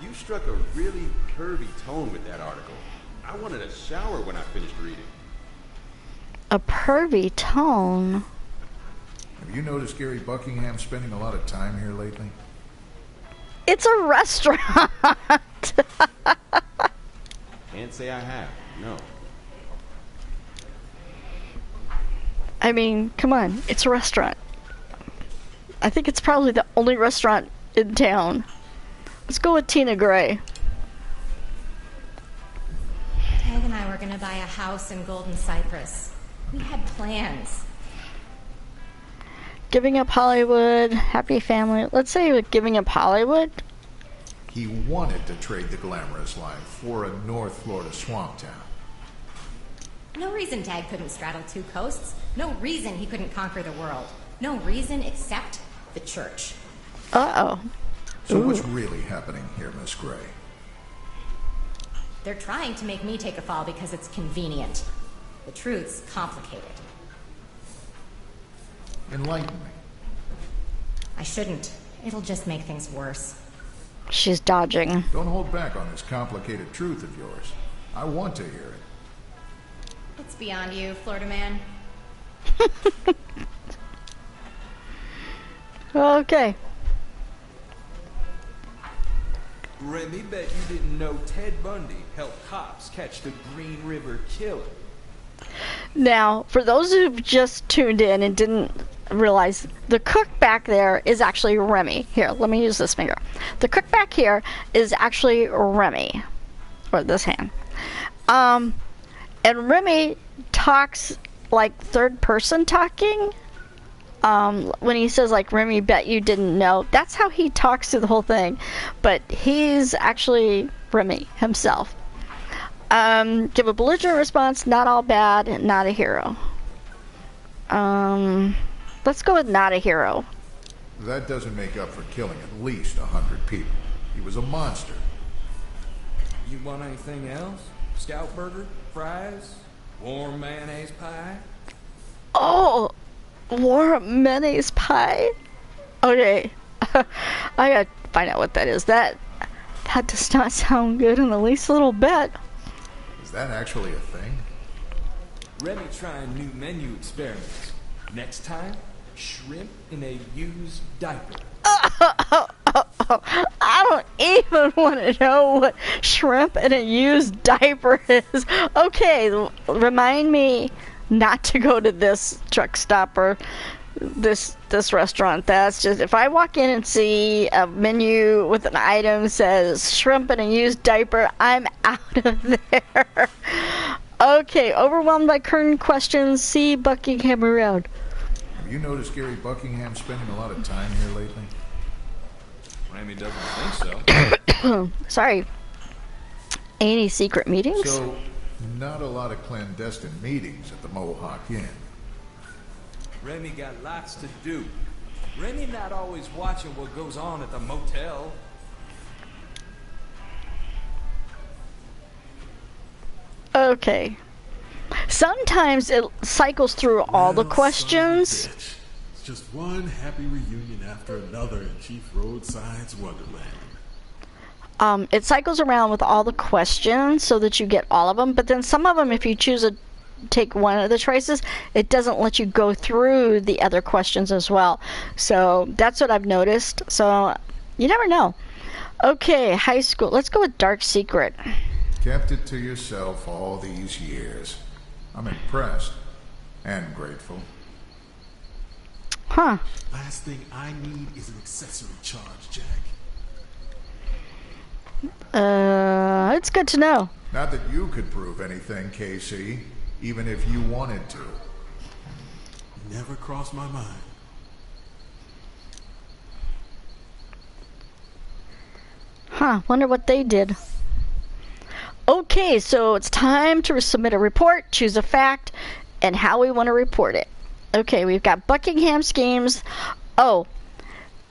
You struck a really pervy tone with that article. I wanted a shower when I finished reading. A pervy tone? Have you noticed Gary Buckingham spending a lot of time here lately? It's a restaurant! Can't say I have, no. I mean, come on, it's a restaurant. I think it's probably the only restaurant in town. Let's go with Tina Gray. Tag and I were going to buy a house in Golden Cypress. We had plans. Giving up Hollywood, happy family. Let's say with giving up Hollywood. He wanted to trade the glamorous life for a North Florida swamp town. No reason Tag couldn't straddle two coasts. No reason he couldn't conquer the world. No reason except the church. Uh-oh. So what's really happening here, Miss Gray? They're trying to make me take a fall because it's convenient. The truth's complicated. Enlighten me. I shouldn't. It'll just make things worse. She's dodging. Don't hold back on this complicated truth of yours. I want to hear it. It's beyond you, Florida man. Okay. Remy, bet you didn't know Ted Bundy helped cops catch the Green River Killer. Now, for those who've just tuned in and didn't realize, the cook back there is actually Remy. Here, let me use this finger. The cook back here is actually Remy, or this hand. And Remy talks like third person talking. When he says, like, Remy, bet you didn't know, that's how he talks through the whole thing. But he's actually Remy himself. Give a belligerent response, not all bad, not a hero. Let's go with not a hero. That doesn't make up for killing at least 100 people. He was a monster. You want anything else? Scout burger? Fries? Warm mayonnaise pie? Oh! Warm mayonnaise pie? Okay. I gotta find out what that is. That does not sound good in the least little bit. Is that actually a thing? Remy trying new menu experiments. Next time, shrimp in a used diaper. I don't even want to know what shrimp in a used diaper is. Okay, remind me not to go to this truck stop or this restaurant. That's just, if I walk in and see a menu with an item that says shrimp in a used diaper, I'm out of there. Okay, overwhelmed by current questions, see Buckingham around. Have you noticed Gary Buckingham spending a lot of time here lately? Remy doesn't think so. Sorry. Any secret meetings? So, not a lot of clandestine meetings at the Mohawk Inn. Remy got lots to do. Remy not always watching what goes on at the motel. Okay. Sometimes it cycles through all the questions. It's just one happy reunion after another in Chief Roadside's Wonderland. It cycles around with all the questions so that you get all of them, but then some of them, if you choose to take one of the choices, it doesn't let you go through the other questions as well. So that's what I've noticed. So you never know. Okay, high school. Let's go with Dark Secret. Kept it to yourself all these years. I'm impressed and grateful. Huh. Last thing I need is an accessory charge, Jack. It's good to know. Not that you could prove anything, KC, even if you wanted to. Never crossed my mind. Huh, wonder what they did. Okay, so it's time to submit a report, choose a fact, and how we want to report it. Okay, we've got Buckingham schemes. Oh,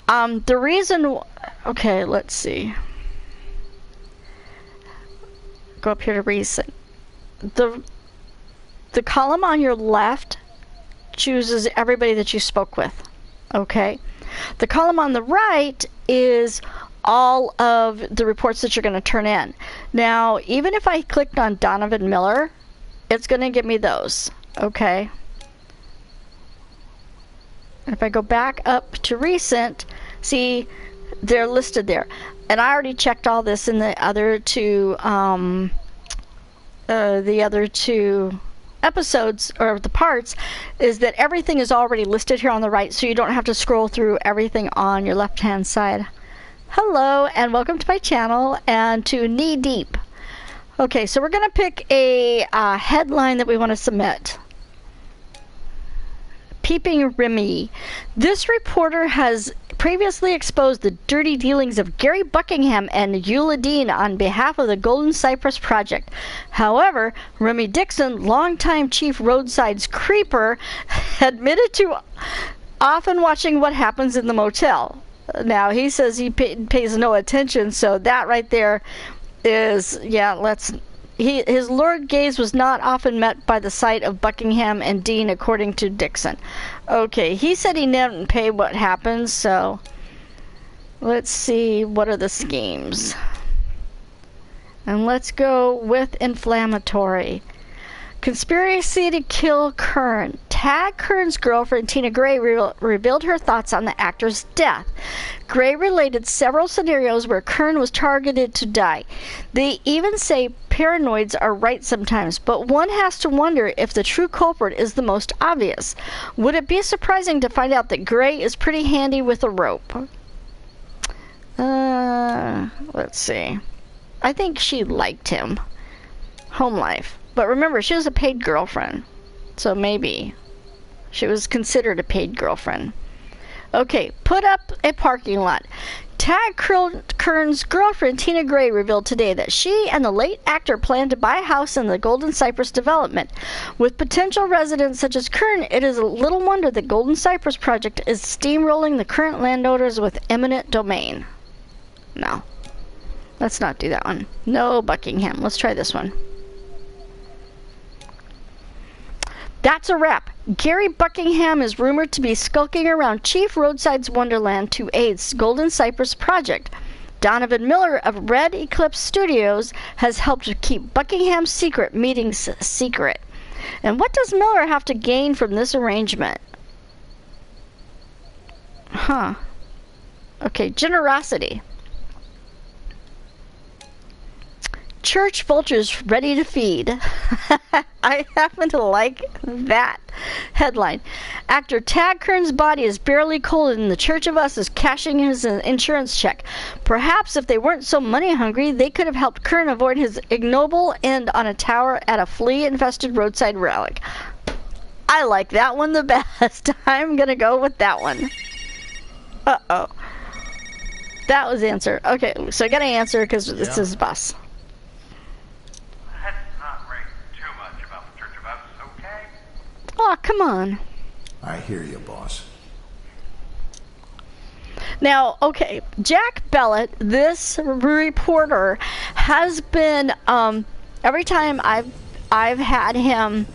the reason... Okay, let's see. Go up here to recent. The column on your left chooses everybody that you spoke with. Okay? The column on the right is all of the reports that you're going to turn in. Now, even if I clicked on Donovan Miller, it's going to give me those. Okay? And if I go back up to recent, see, they're listed there. And I already checked all this in the other two episodes, or the parts, is that everything is already listed here on the right, so you don't have to scroll through everything on your left hand side. Hello and welcome to my channel and to Knee Deep. Okay, so we're going to pick a headline that we want to submit. Peeping Remy. This reporter has previously exposed the dirty dealings of Gary Buckingham and Eula Dean on behalf of the Golden Cypress Project. However, Remy Dixon, longtime Chief Roadside's creeper, admitted to often watching what happens in the motel. Now, he says he pays no attention, so that right there is, his lurid gaze was not often met by the sight of Buckingham and Dean, according to Dixon. Okay, he said he didn't pay what happened, so let's see, what are the schemes? And let's go with inflammatory. Conspiracy to kill Kern. Tag Kern's girlfriend, Tina Gray, revealed her thoughts on the actor's death. Gray related several scenarios where Kern was targeted to die. They even say paranoids are right sometimes, but one has to wonder if the true culprit is the most obvious. Would it be surprising to find out that Gray is pretty handy with a rope? Let's see. I think she liked him. Home life. But remember, she was a paid girlfriend. So maybe she was considered a paid girlfriend. Okay, put up a parking lot. Tag Kern's girlfriend, Tina Gray, revealed today that she and the late actor plan to buy a house in the Golden Cypress development. With potential residents such as Kern, it is a little wonder the Golden Cypress project is steamrolling the current landowners with eminent domain. No. Let's not do that one. No, Buckingham. Let's try this one. That's a wrap. Gary Buckingham is rumored to be skulking around Chief Roadside's Wonderland to aid Golden Cypress project. Donovan Miller of Red Eclipse Studios has helped to keep Buckingham's secret meetings secret. And what does Miller have to gain from this arrangement? Huh. Okay, generosity. Church vultures ready to feed. I happen to like that headline. Actor Tag Kern's body is barely cold and the Church of Us is cashing his insurance check. Perhaps if they weren't so money hungry, they could have helped Kern avoid his ignoble end on a tower at a flea-infested roadside relic. I like that one the best. I'm gonna go with that one. Uh-oh. That was the answer. Okay, so I gotta answer because this is bus. Oh, come on. I hear you, boss. Now, okay, Jack Bellett, this reporter, has been, every time I've had him,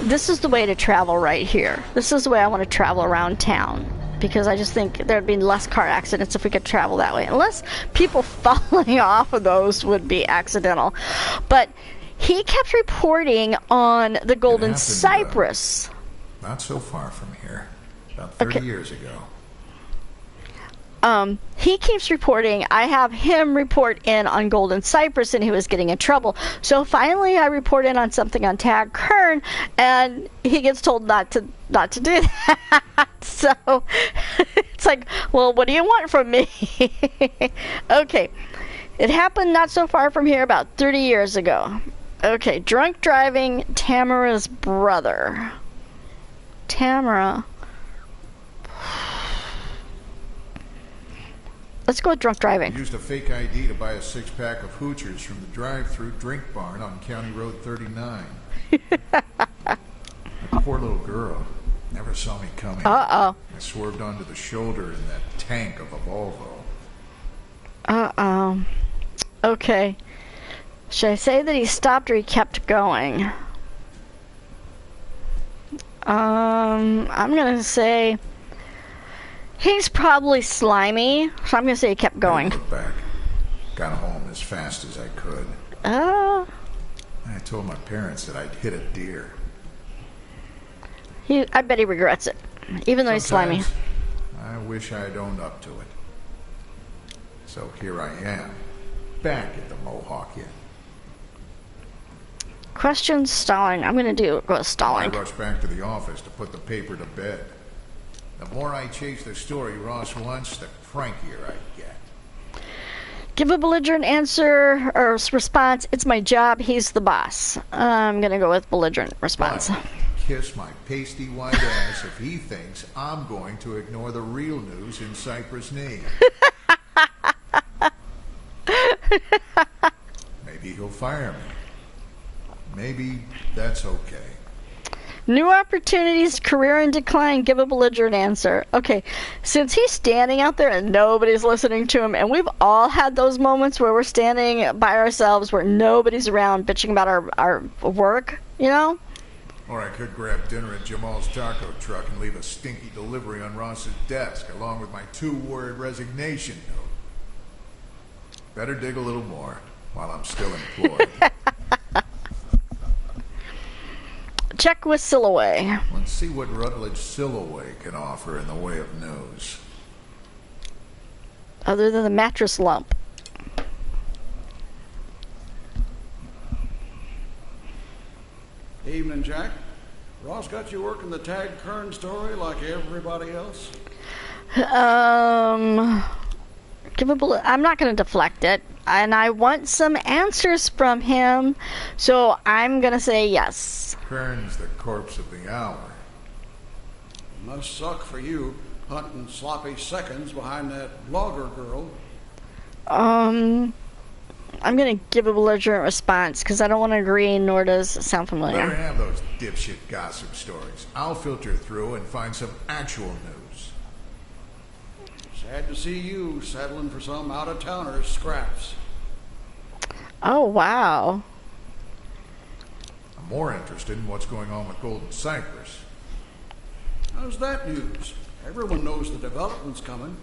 this is the way to travel right here. This is the way I want to travel around town. Because I just think there'd be less car accidents if we could travel that way. Unless people falling off of those would be accidental. But he kept reporting on the Golden Cypress. Not so far from here. About 30 years ago. He keeps reporting. I have him report in on Golden Cypress, and he was getting in trouble. So finally, I report in on something on Tag Kern, and he gets told not to do that. So it's like, well, what do you want from me? Okay, it happened not so far from here, about 30 years ago. Okay, drunk driving, Tamara's brother. Tamara. Let's go with drunk driving. Used a fake ID to buy a six-pack of Hoochers from the drive-through drink barn on County Road 39. That poor little girl never saw me coming. Uh-oh. I swerved onto the shoulder in that tank of a Volvo. Uh-oh. Okay. Should I say that he stopped or he kept going? I'm gonna say he's probably slimy, so I'm gonna say he kept going. I looked back. Got home as fast as I could. Oh. I told my parents that I'd hit a deer. I bet he regrets it, even though he's slimy. I wish I'd owned up to it. So here I am, back at the Mohawk Inn. Question stalling. I'm going to go with stalling. I rushed back to the office to put the paper to bed. The more I chase the story Ross wants, the crankier I get. Give a belligerent answer or response. It's my job. He's the boss. I'm going to go with belligerent response. But kiss my pasty white ass if he thinks I'm going to ignore the real news in Cypress Knee. Maybe he'll fire me. Maybe that's okay. New opportunities, career in decline, give a belligerent answer. Okay, since he's standing out there and nobody's listening to him, and we've all had those moments where we're standing by ourselves where nobody's around bitching about our work, you know? Or I could grab dinner at Jamal's taco truck and leave a stinky delivery on Ross's desk, along with my 2-word resignation note. Better dig a little more while I'm still employed. Check with Silloway. Let's see what Rutledge Silloway can offer in the way of news. Other than the mattress lump. Evening, Jack. Ross got you working the Tag Kern story like everybody else? I'm not going to deflect it. And I want some answers from him, so I'm going to say yes. Kern's the corpse of the hour. Must suck for you, hunting sloppy seconds behind that blogger girl. I'm going to give a belligerent response, because I don't want to agree, nor does it sound familiar. Better have those dipshit gossip stories. I'll filter through and find some actual news. Sad to see you settling for some out-of-towners scraps. Oh, wow. I'm more interested in what's going on with Golden Cypress. How's that news? Everyone knows the development's coming.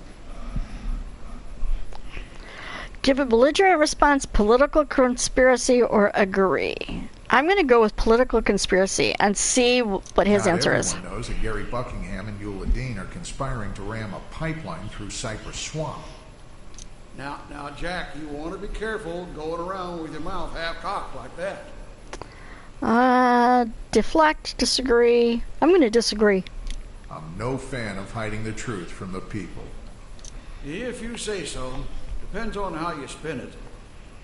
Give a belligerent response, political conspiracy, or agree. I'm going to go with political conspiracy and see what his answer is. Everyone knows that Gary Buckingham and Eula Dean are conspiring to ram a pipeline through Cypress Swamp. Now, Jack, you want to be careful going around with your mouth half-cocked like that. Deflect, disagree. I'm going to disagree. I'm no fan of hiding the truth from the people. If you say so. Depends on how you spin it.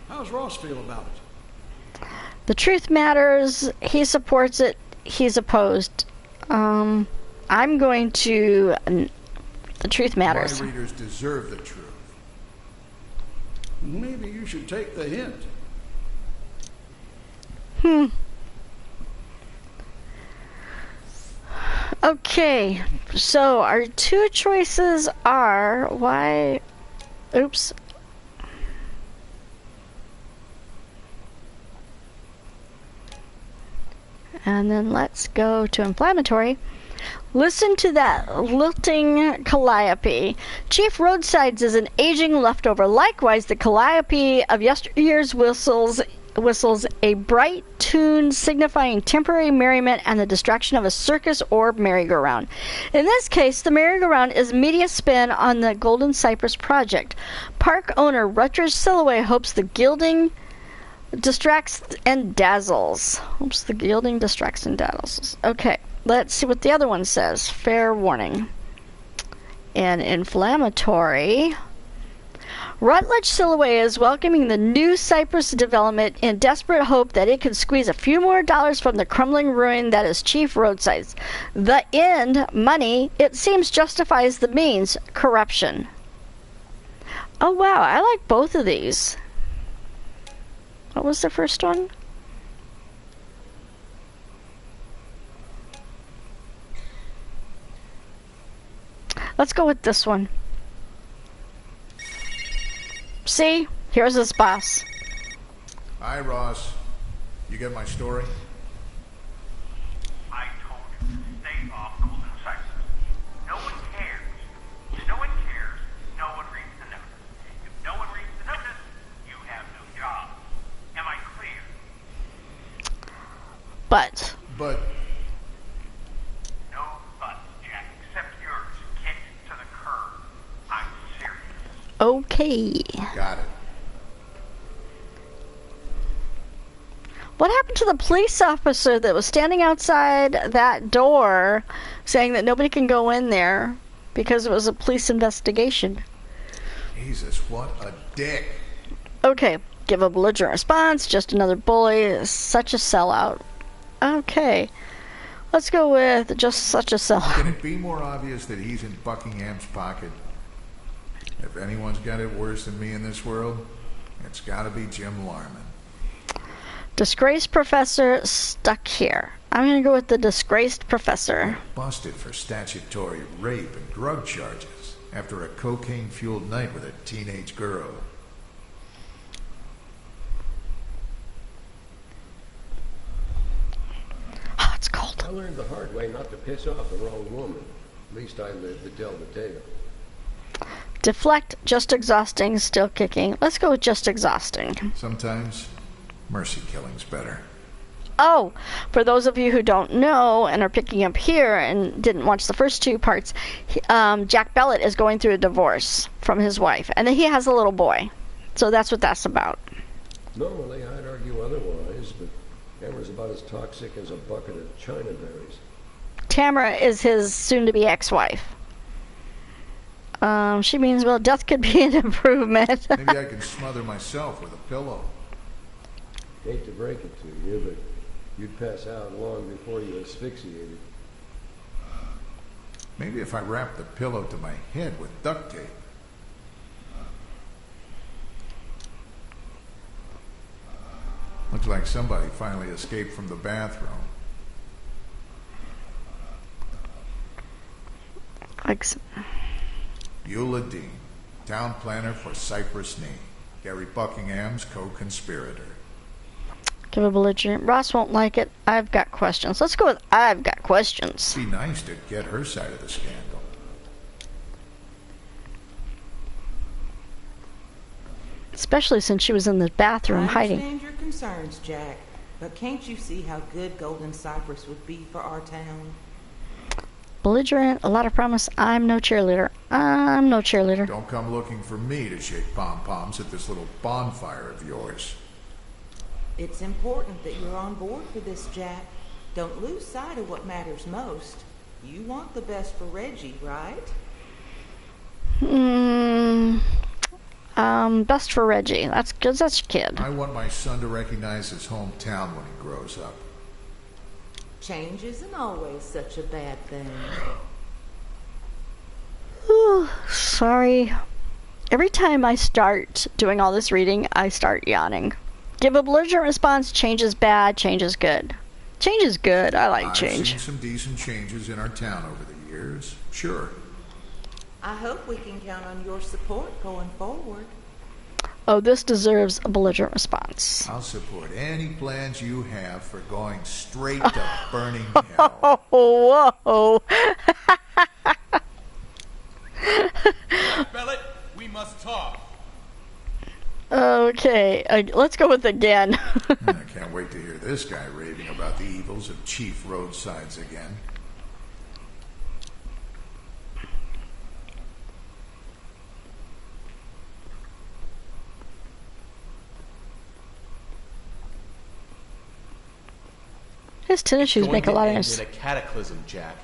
How's Ross feel about it? The truth matters. He supports it. He's opposed. I'm going to... The truth matters. My readers deserve the truth. Maybe you should take the hint. Okay, so our two choices are why... Oops. And then let's go to inflammatory. Listen to that lilting calliope. Chief Roadsides is an aging leftover. Likewise, the calliope of yesteryear's whistles a bright tune signifying temporary merriment and the distraction of a circus or merry-go-round. In this case, the merry-go-round is media spin on the Golden Cypress project. Park owner Rutledge Silloway hopes the gilding distracts and dazzles. Hopes the gilding distracts and dazzles. Okay, let's see what the other one says. Fair warning. And inflammatory... Rutledge Silloway is welcoming the new Cypress development in desperate hope that it can squeeze a few more dollars from the crumbling ruin that is Chief Roadsides. The end, money, it seems justifies the means, corruption. Oh wow, I like both of these. What was the first one? Let's go with this one. See? Here's his boss. Hi, Ross. You get my story? I told you to stay off Golden Cypress. No one cares. If no one cares, no one reads the notice. If no one reads the notice, you have no job. Am I clear? But... No buts, Jack, except yours, kicked to the curb. I'm serious. Okay. Got it. What happened to the police officer that was standing outside that door saying that nobody can go in there because it was a police investigation? Jesus, what a dick. Okay, give a belligerent response. Just another bully. Such a sellout. Okay. Let's go with just such a sellout. Can it be more obvious that he's in Buckingham's pocket? If anyone's got it worse than me in this world, it's got to be Jim Larman. Disgraced professor stuck here. I'm gonna go with the disgraced professor. Busted for statutory rape and drug charges after a cocaine-fueled night with a teenage girl. Oh, it's cold. I learned the hard way not to piss off the wrong woman. At least I lived to tell the tale. Deflect, just exhausting, still kicking. Let's go with just exhausting. Sometimes mercy killing's better. Oh, for those of you who don't know and are picking up here and didn't watch the first two parts, Jack Bellet is going through a divorce from his wife, and then he has a little boy. So that's what that's about. Normally, I'd argue otherwise, but Tamara's about as toxic as a bucket of China berries. Tamara is his soon-to-be ex-wife. She means, well, death could be an improvement. Maybe I can smother myself with a pillow. Hate to break it to you, but you'd pass out long before you asphyxiated. Maybe if I wrap the pillow to my head with duct tape. Looks like somebody finally escaped from the bathroom. Eula Dean, town planner for Cypress Knee. Gary Buckingham's co-conspirator. Give a belligerent. Ross won't like it. I've got questions. Let's go with I've got questions. Be nice to get her side of the scandal. Especially since she was in the bathroom hiding. I understand your concerns, Jack, but can't you see how good Golden Cypress would be for our town? Belligerent, a lot of promise. I'm no cheerleader. I'm no cheerleader. Don't come looking for me to shake pom-poms at this little bonfire of yours. It's important that you're on board for this, Jack. Don't lose sight of what matters most. You want the best for Reggie, right? Best for Reggie. That's good. That's your kid. I want my son to recognize his hometown when he grows up. Change isn't always such a bad thing. Sorry. Every time I start doing all this reading, I start yawning. Give a belligerent response. Change is bad. Change is good. Change is good. I like change. I've seen some decent changes in our town over the years. Sure. I hope we can count on your support going forward. Oh, this deserves a belligerent response. I'll support any plans you have for going straight to burning hell. Whoa. Bellet, we must talk. Okay, let's go with again. I can't wait to hear this guy raving about the evils of cheap roadsides again. His tennis shoes make a lot of noise. noise. In a cataclysm, Jack.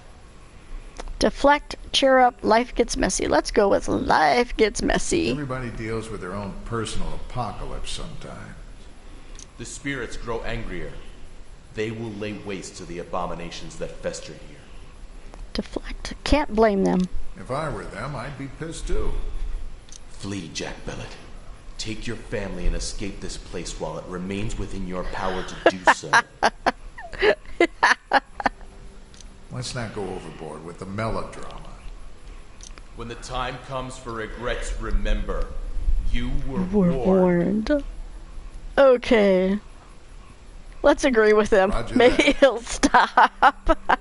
Deflect, cheer up, life gets messy. Let's go with life gets messy. Everybody deals with their own personal apocalypse sometimes. The spirits grow angrier. They will lay waste to the abominations that fester here. Deflect, can't blame them. If I were them, I'd be pissed too. Flee, Jack Bellet. Take your family and escape this place while it remains within your power to do so. Let's not go overboard with the melodrama. When the time comes for regrets, remember, you were warned. Okay. Let's agree with him. Roger Maybe that. he'll stop.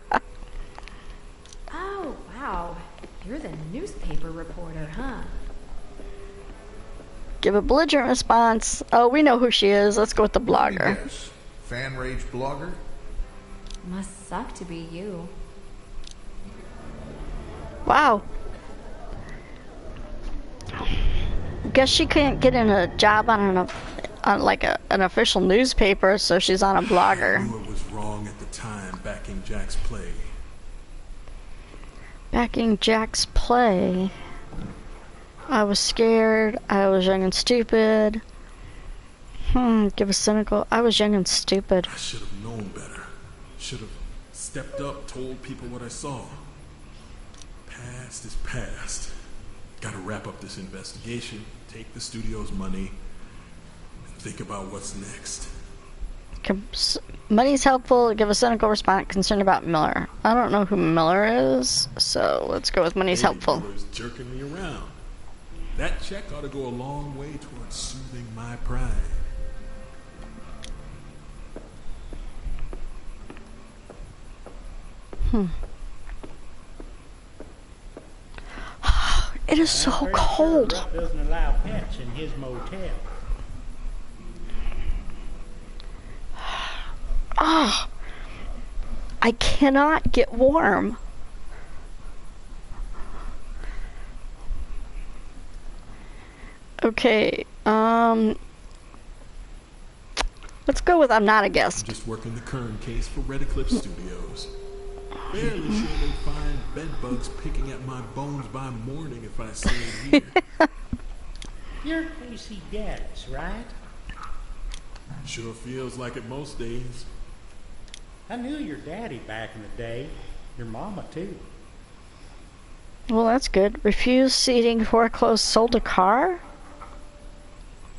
Oh, wow. You're the newspaper reporter, huh? Give a belligerent response. Oh, we know who she is. Let's go with the blogger. Yes. Fan rage blogger? Must suck to be you. Wow. Guess she can't get in a job on an official newspaper, so she's on a blogger. I knew it was wrong at the time backing Jack's play. Backing Jack's play. I was scared. I was young and stupid. Give a cynical. I was young and stupid. I should have known better. Should have stepped up, told people what I saw. Past is past. Gotta wrap up this investigation, take the studio's money, and think about what's next. Money's helpful. Give a cynical response concerned about Miller. I don't know who Miller is, so let's go with money's helpful. Miller's jerking me around. That check ought to go a long way towards soothing my pride. It is so cold. Rupp doesn't allow pets in his motel. Ah, I cannot get warm. Okay, let's go with I'm not a guest. I'm just working the Kern case for Red Eclipse Studios. Fairly sure they'd find bed bugs picking at my bones by morning if I stayed here. You're Casey Gaddis, right? Sure feels like it most days. I knew your daddy back in the day. Your mama, too. Well, that's good. Refused seating, foreclosed, sold a car?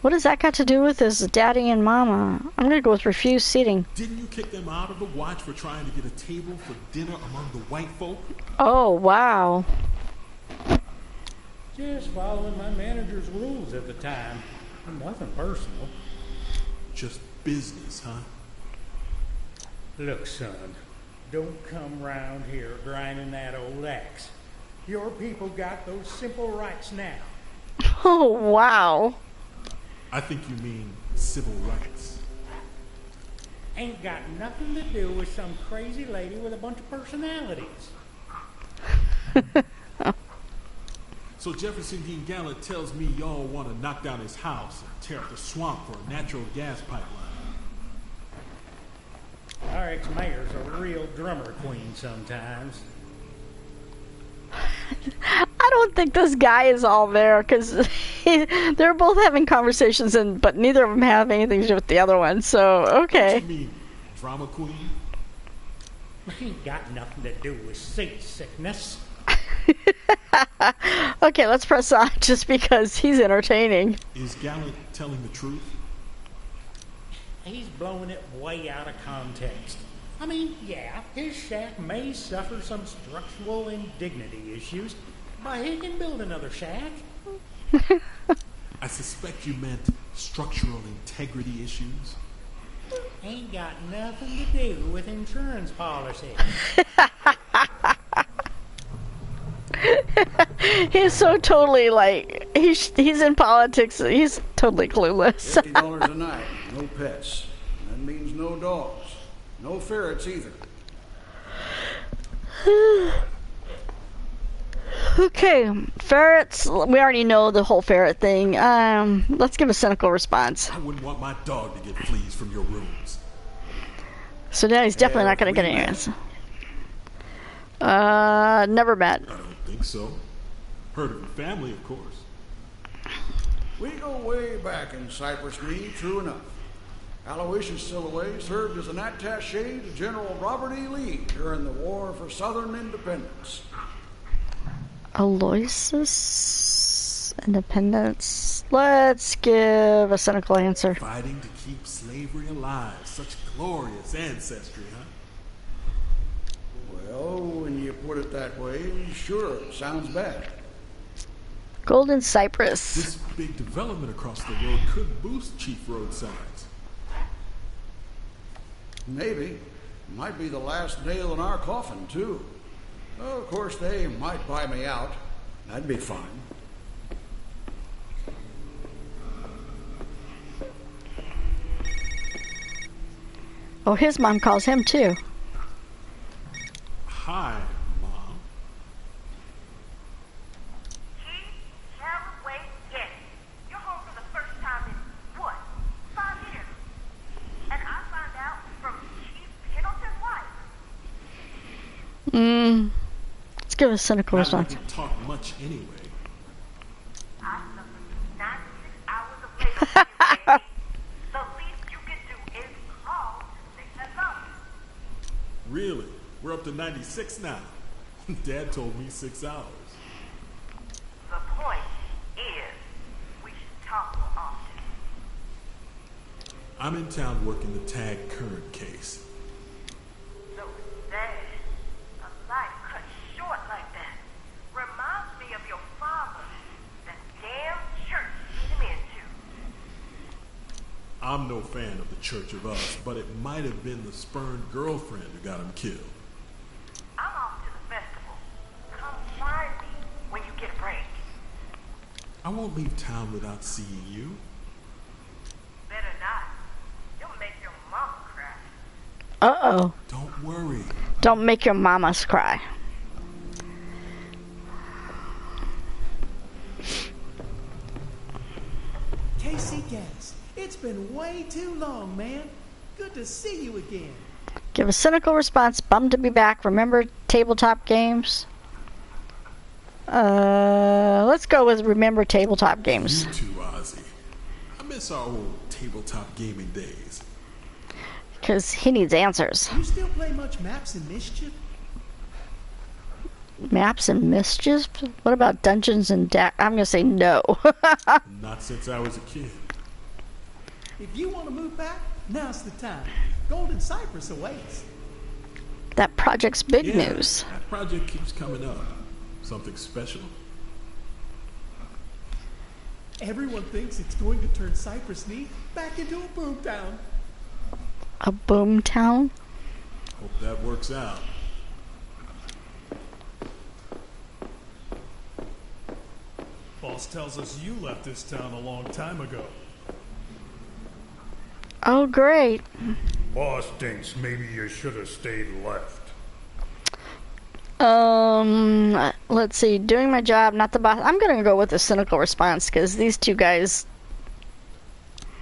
What does that got to do with his daddy and mama? I'm going to go with refused seating. Didn't you kick them out of the watch for trying to get a table for dinner among the white folk? Oh, wow. Just following my manager's rules at the time. Nothing personal. Just business, huh? Look, son, don't come round here grinding that old axe. Your people got those simple rights now. Oh, wow. I think you mean civil rights. Ain't got nothing to do with some crazy lady with a bunch of personalities. So Jefferson Dean Gallant tells me y'all want to knock down his house and tear up the swamp for a natural gas pipeline. Our ex-mayor's a real drummer queen sometimes. I don't think this guy is all there because they're both having conversations, but neither of them have anything to do with the other one. So, okay. What you mean, drama queen? Ain't got nothing to do with seasickness. Okay, let's press on just because he's entertaining. Is Gallant telling the truth? He's blowing it way out of context. I mean, yeah, his shack may suffer some structural indignity issues, but he can build another shack. I suspect you meant structural integrity issues. Ain't got nothing to do with insurance policy. He's so totally like he's in politics. He's totally clueless. $50 a night, no pets. That means no dogs, no ferrets either. Okay, ferrets. We already know the whole ferret thing. Let's give a cynical response. I wouldn't want my dog to get fleas from your rooms. So now he's definitely not going to get any answer. Never met. I don't think so. Heard of your family, of course. We go way back in Cypress Mead, true enough. Aloysius Silloway served as an attaché to General Robert E. Lee during the War for Southern Independence. Aloysius Independence. Let's give a cynical answer. Fighting to keep slavery alive. Such glorious ancestry, huh? Well, when you put it that way, sure, it sounds bad. Golden Cypress. This big development across the road could boost Chief Road signs. Maybe. Might be the last nail in our coffin, too. Of course, they might buy me out. That'd be fine. Oh, his mom calls him, too. Hi, Mom. You're home for the first time in, what, 5 years? And I find out from Chief Pendleton's wife. Let's give a cynical response. I didn't talk much anyway. I suffered 96 hours of labor for you, baby. The least you can do is call to say hello. Really? We're up to 96 now. Dad told me 6 hours. The point is, we should talk more often. I'm in town working the Tag Kern case. So sad. A life cut short like that. Reminds me of your father. That damn church you put him into. I'm no fan of the Church of Us, but it might have been the spurned girlfriend who got him killed. I'm off to the festival. Come find me when you get a break. I won't leave town without seeing you. Better not. You'll make your mama cry. Uh-oh. Don't worry. Don't make your mamas cry. Casey Gass, it's been way too long, man. Good to see you again. Give a cynical response. Bummed to be back. Remember tabletop games? Let's go with remember tabletop games. You too, Ozzy. I miss our old tabletop gaming days. Because he needs answers. You still play much Maps and Mischief? Maps and Mischief? What about Dungeons and I'm going to say no. Not since I was a kid. If you want to move back, now's the time. Golden Cypress awaits. That project's big Yeah, news. That project keeps coming up. Something special? Everyone thinks it's going to turn Cypress Knee back into a boomtown. A boom town? Hope that works out. Boss tells us you left this town a long time ago. Oh, great. Boss thinks maybe you should have stayed left. Let's see. Doing my job, not the boss. I'm gonna go with the cynical response because these two guys.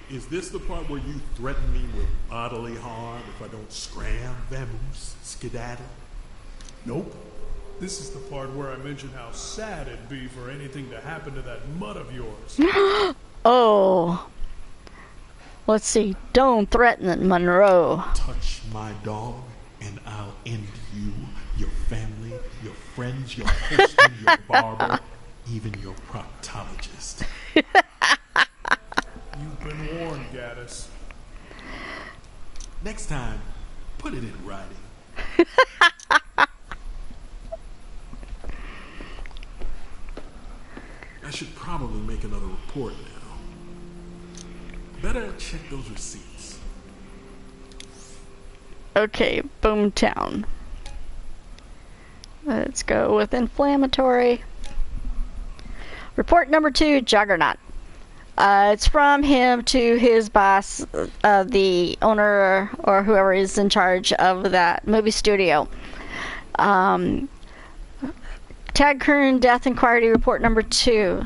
Is this the part where you threaten me with bodily harm if I don't scram, vamoose, skedaddle? Nope. This is the part where I mention how sad it'd be for anything to happen to that mutt of yours. Oh. Let's see. Don't threaten it, Monroe. Touch my dog, and I'll end you, your family, your friends, your postman, your barber, even your proctologist. You've been warned, Gaddis. Next time, put it in writing. I should probably make another report now. Better check those receipts. Okay, Boomtown. Let's go with inflammatory. Report number 2, Juggernaut. It's from him to his boss, the owner or whoever is in charge of that movie studio. Tag Kern Death Inquiry Report number 2.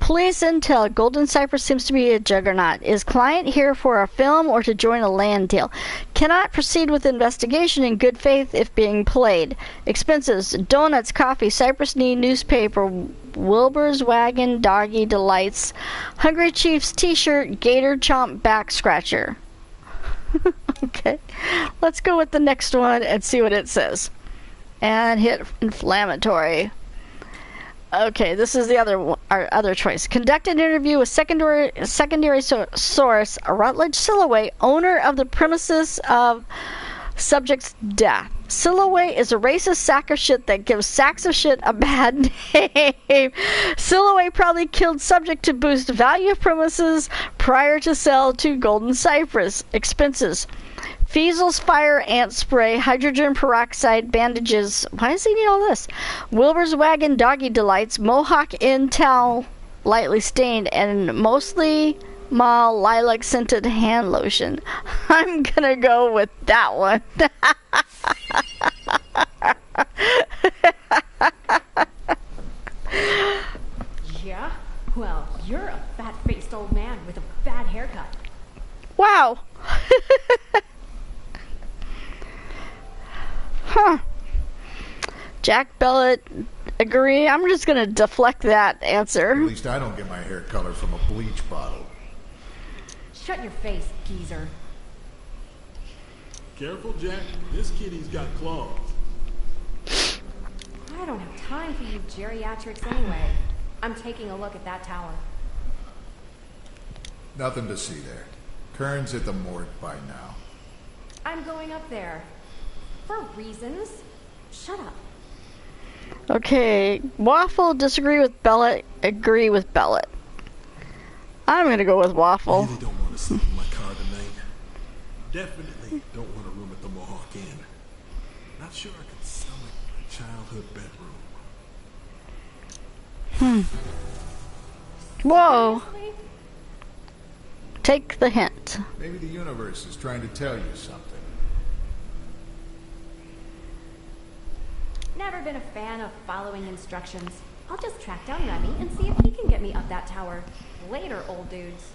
Police intel. Golden Cypress seems to be a juggernaut. Is client here for a film or to join a land deal? Cannot proceed with investigation in good faith if being played. Expenses. Donuts, coffee, Cypress Knee, newspaper, Wilbur's Wagon, Doggy Delights, Hungry Chief's t-shirt, Gator Chomp back scratcher. Okay. Let's go with the next one and see what it says. And hit inflammatory. Okay, this is the our other choice. Conduct an interview with secondary source, Rutledge Silloway, owner of the premises of subject's death. Silloway is a racist sack of shit that gives sacks of shit a bad name. Silloway probably killed subject to boost value of premises prior to sell to Golden Cypress. Expenses. Feasels, fire, ant spray, hydrogen peroxide, bandages. Why does he need all this? Wilbur's Wagon, Doggy Delights, Mohawk Inn towel, lightly stained, and mostly Mall lilac scented hand lotion. I'm gonna go with that one. Yeah? Well, you're a fat-faced old man with a bad haircut. Wow. Huh. Jack Bellet agree. I'm just gonna deflect that answer. At least I don't get my hair color from a bleach bottle. Shut your face, geezer. Careful, Jack. This kitty's got claws. I don't have time for you geriatrics anyway. I'm taking a look at that tower. Nothing to see there. Kern's at the morgue by now. I'm going up there. For reasons. Shut up. Okay, Waffle disagree with Bellet, agree with Bellet. I'm gonna go with Waffle. Really don't want to sleep in my car tonight. Definitely don't want a room at the Mohawk Inn. Not sure I could stomach my childhood bedroom. Whoa. Take the hint. Maybe the universe is trying to tell you something. Never been a fan of following instructions. I'll just track down Remy and see if he can get me up that tower. Later, old dudes.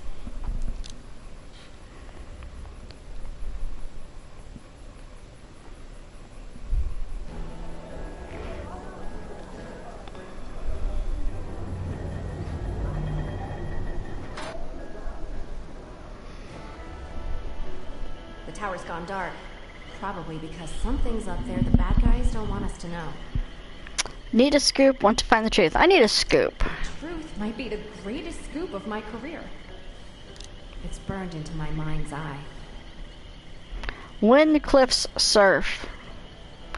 The tower's gone dark. Probably because something's up there the bad guys don't want us to know. Need a scoop, want to find the truth. I need a scoop. The truth might be the greatest scoop of my career. It's burned into my mind's eye. Wind cliffs surf.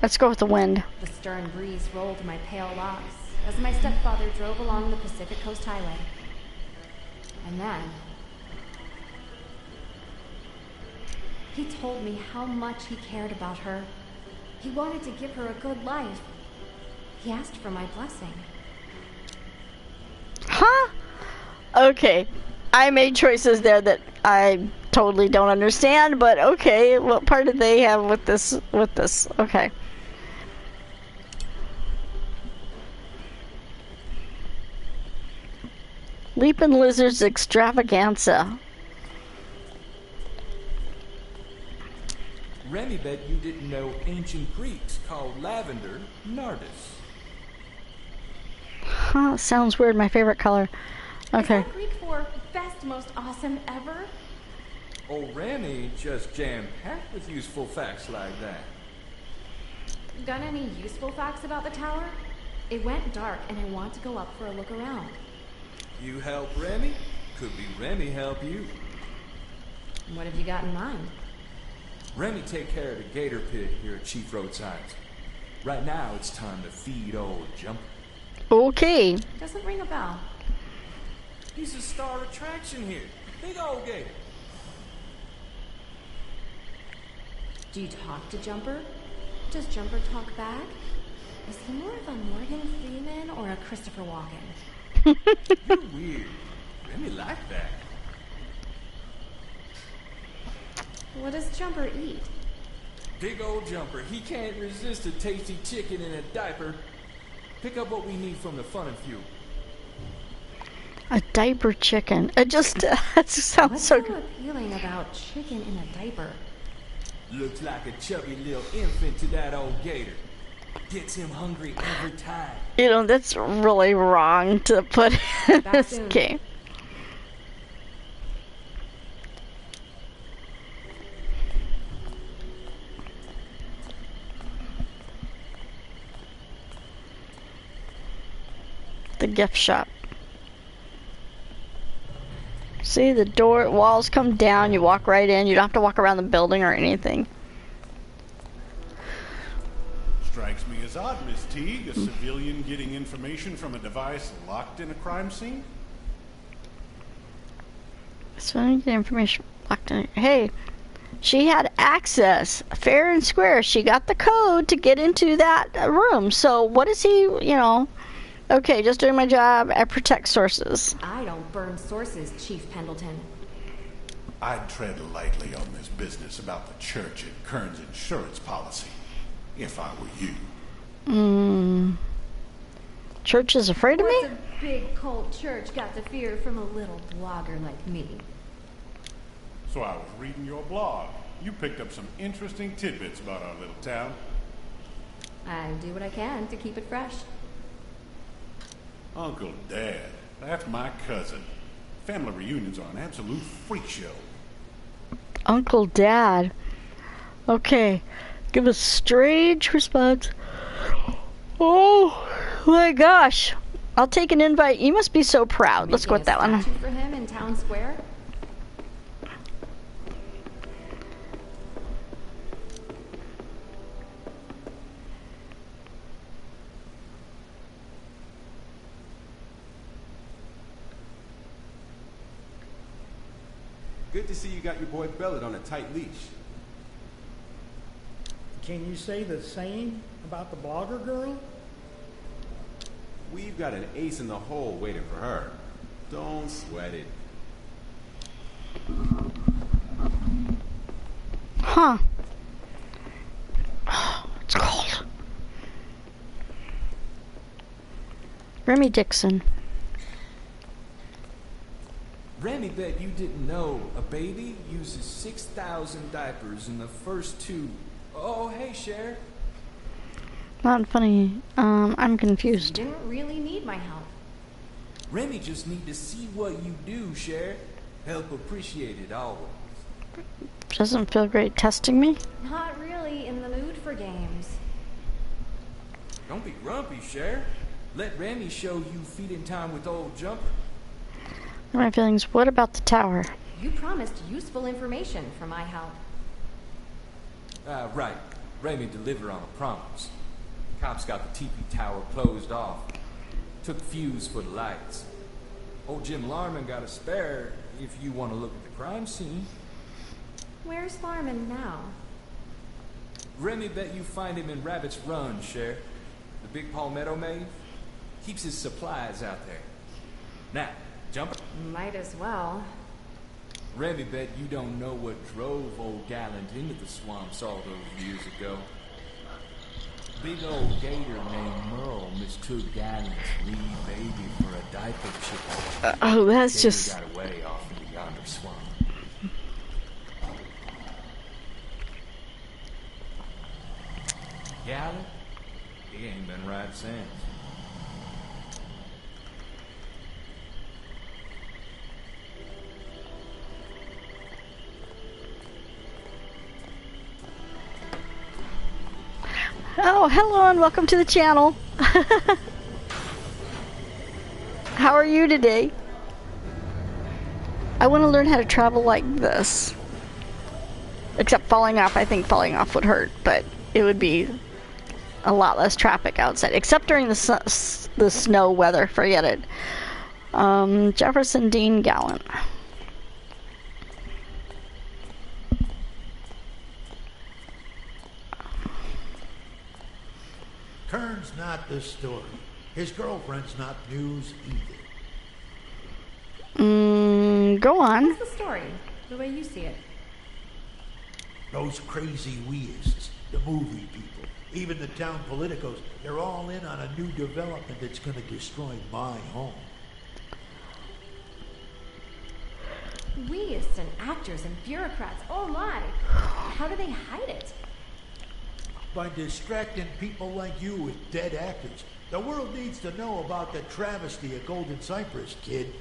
Let's go with the wind. The stern breeze rolled my pale locks as my stepfather drove along the Pacific Coast Highway. And then he told me how much he cared about her. He wanted to give her a good life. He asked for my blessing. Huh? Okay. I made choices there that I totally don't understand, but okay. What part did they have with this? Okay. Leaping Lizards Extravaganza. Remy bet you didn't know ancient Greeks called lavender nardus. Huh, sounds weird. My favorite color. Okay. Is that Greek for best, most awesome ever? Oh, Remy just jam-packed with useful facts like that. Got any useful facts about the tower? It went dark and I want to go up for a look around. You help Remy? Could be Remy help you. What have you got in mind? Remy take care of the gator pit here at Chief Roadsides. Right now it's time to feed old Jumper. Okay. Doesn't ring a bell. He's a star attraction here. Big old gator. Do you talk to Jumper? Does Jumper talk back? Is he more of a Morgan Freeman or a Christopher Walken? You're weird. Remy like that. What does Jumper eat? Big old Jumper. He can't resist a tasty chicken in a diaper. Pick up what we need from the fun and fuel. A diaper chicken. It just that sounds What's so so good. appealing about chicken in a diaper? Looks like a chubby little infant to that old gator. Gets him hungry every time. You know, that's really wrong to put in this game. The gift shop. See, the walls come down, you walk right in, you don't have to walk around the building or anything. Strikes me as odd, Miss Teague, a civilian getting information from a device locked in a crime scene? So I need the information locked in. Hey, she had access, fair and square. She got the code to get into that room. So what is he, you know? Okay, just doing my job. I protect sources. I don't burn sources, Chief Pendleton. I'd tread lightly on this business about the church and Kern's insurance policy, if I were you. Church is afraid of me? What's a big cold church got to fear from a little blogger like me? So I was reading your blog. You picked up some interesting tidbits about our little town. I do what I can to keep it fresh. Uncle Dad, that's my cousin. Family reunions are an absolute freak show. Uncle Dad. Okay. Give a strange response. Oh my gosh. I'll take an invite. You must be so proud. Let's go with that one. Statue for him in town square? Good to see you got your boy Bellet on a tight leash. Can you say the same about the blogger girl? We've got an ace in the hole waiting for her. Don't sweat it. Huh. Oh, it's cold. Remy Dixon. Remy bet you didn't know a baby uses 6,000 diapers in the first 2. Oh, hey, Cher. Not funny. I'm confused. You didn't really need my help. Remy just need to see what you do, Cher. Help appreciate it always. Doesn't feel great testing me. Not really in the mood for games. Don't be grumpy, Cher. Let Remy show you feeding time with old Jumper. My feelings. What about the tower? You promised useful information for my help. Right. Remy deliver on a promise. Cops got the teepee tower closed off. Took fuse for the lights. Old Jim Larman got a spare if you want to look at the crime scene. Where's Larman now? Remy bet you find him in Rabbit's Run, Cher. The big palmetto maze. Keeps his supplies out there. Now, Jumper. Might as well. Remy bet you don't know what drove old Gallant into the swamps all those years ago. Big old gator named Merle mistook Gallant's wee baby for a diaper chicken. Oh, that's Gator just... got away off into yonder swamp. Gallant? He ain't been right since. Oh, hello and welcome to the channel. How are you today? I want to learn how to travel like this. Except falling off. I think falling off would hurt, but it would be a lot less traffic outside. Except during the snow weather. Forget it. Jefferson Dean Gallant. Kern's not the story. His girlfriend's not news either. Go on. What's the story? The way you see it. Those crazy weists, the movie people, even the town politicos, they're all in on a new development that's going to destroy my home. Weists and actors and bureaucrats, oh my! How do they hide it? By distracting people like you with dead actors. The world needs to know about the travesty of Golden Cypress, kid.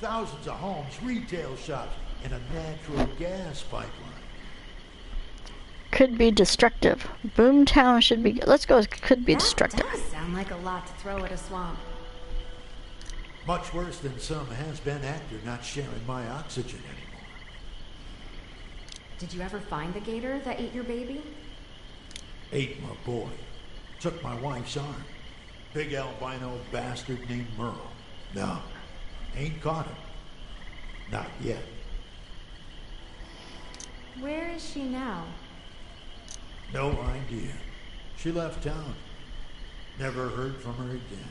Thousands of homes, retail shops, and a natural gas pipeline. Could be destructive. Boomtown should be... Let's go with could be destructive. That does sound like a lot to throw at a swamp. Much worse than some has-been actor not sharing my oxygen anymore. Did you ever find the gator that ate your baby? Ate my boy. Took my wife's arm. Big albino bastard named Merle. No, ain't caught him. Not yet. Where is she now? No idea. She left town. Never heard from her again.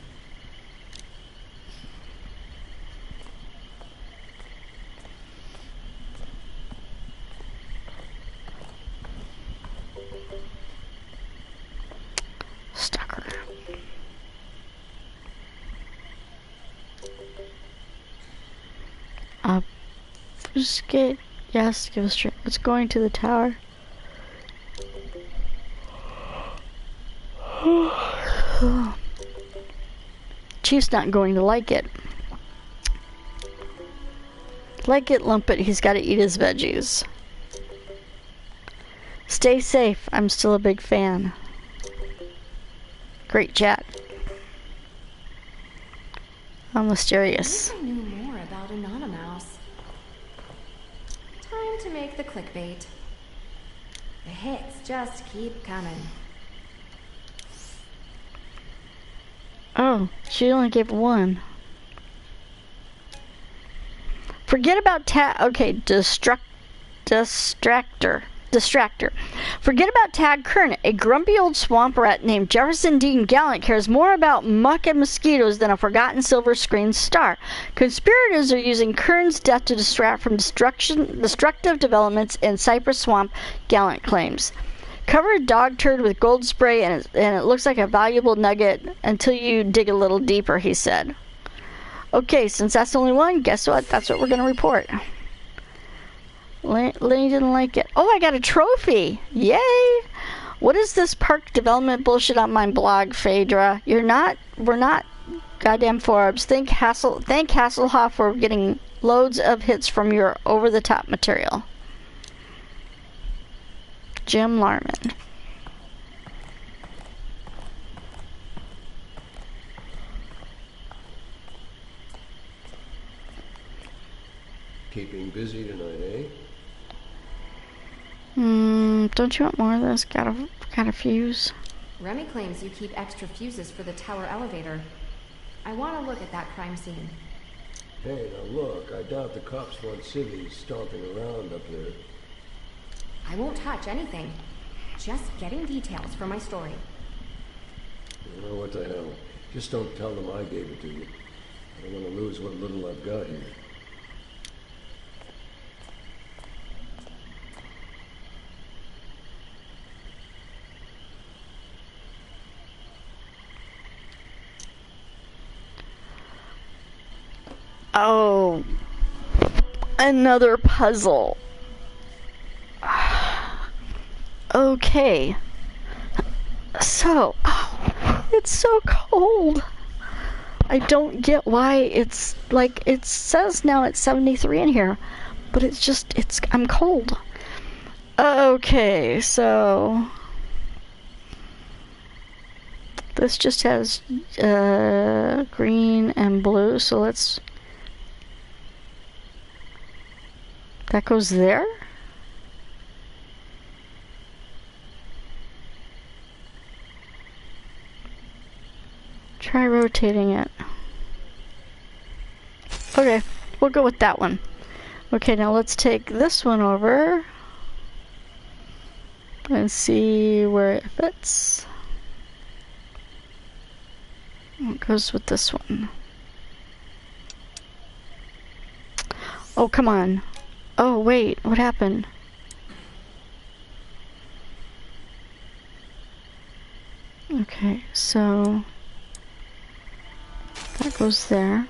Stalker. Obfuscate. Yes, give us straight. It's going to the tower. Chief's not going to like it. Like it, lump it, he's got to eat his veggies. Stay safe, I'm still a big fan. Great chat. How mysterious. I wish I knew more about Anonymouse. Time to make the clickbait. The hits just keep coming. Oh, she only gave one. Forget about Distractor. Forget about Tad Kern. A grumpy old swamp rat named Jefferson Dean Gallant cares more about muck and mosquitoes than a forgotten silver screen star. Conspirators are using Kern's death to distract from destructive developments in Cypress Swamp, Gallant claims. Cover a dog turd with gold spray and it looks like a valuable nugget until you dig a little deeper, he said. Okay, since that's the only one, guess what? That's what we're going to report. Lenny didn't like it. Oh, I got a trophy! Yay! What is this park development bullshit on my blog, Phaedra? We're not goddamn Forbes. Thank Hasselhoff for getting loads of hits from your over-the-top material. Jim Larman. Keeping busy tonight, eh? Don't you want more of this? Got a fuse. Remy claims you keep extra fuses for the tower elevator. I want to look at that crime scene. Hey, now look, I doubt the cops want civvies stomping around up there. I won't touch anything. Just getting details for my story. Oh, what the hell? Just don't tell them I gave it to you. I don't want to lose what little I've got here. Oh, another puzzle. Okay. So, it's so cold. I don't get why it's like, it says now it's 73 in here, but I'm cold. Okay, so this just has green and blue, so that goes there? Try rotating it. Okay, we'll go with that one. Okay, now let's take this one over and see where it fits. It goes with this one. Oh, come on. Oh, wait, what happened? Okay, so that goes there.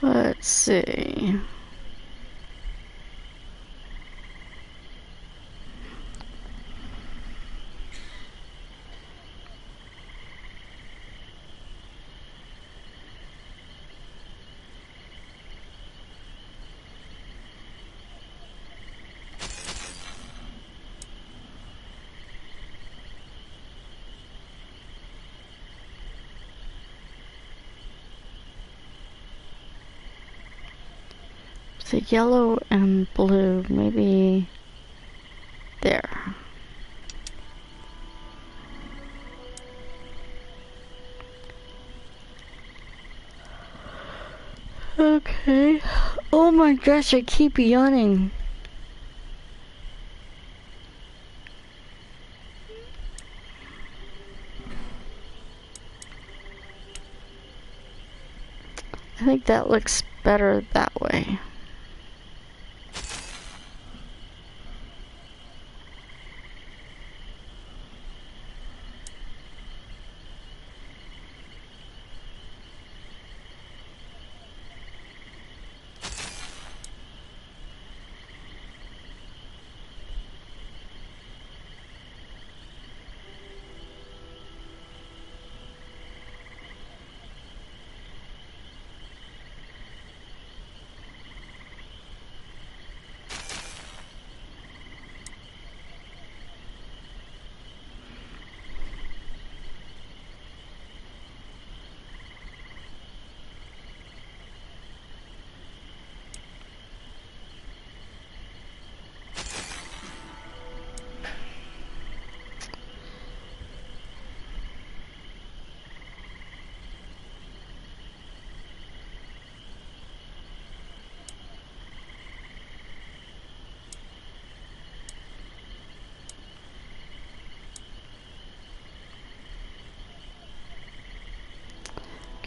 Let's see. The yellow and blue, maybe there. Okay. Oh my gosh, I keep yawning. I think that looks better that way.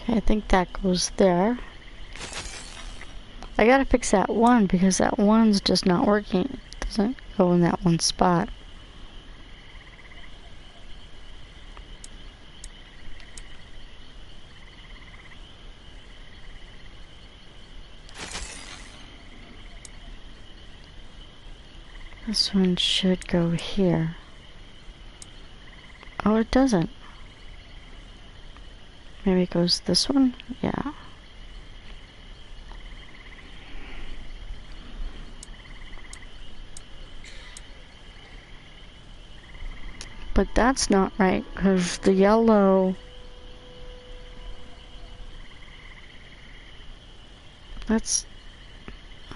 Okay, I think that goes there. I gotta fix that one because that one's just not working. It doesn't go in that one spot. This one should go here. Oh, it doesn't. Maybe it goes this one? Yeah. But that's not right, because the yellow... That's...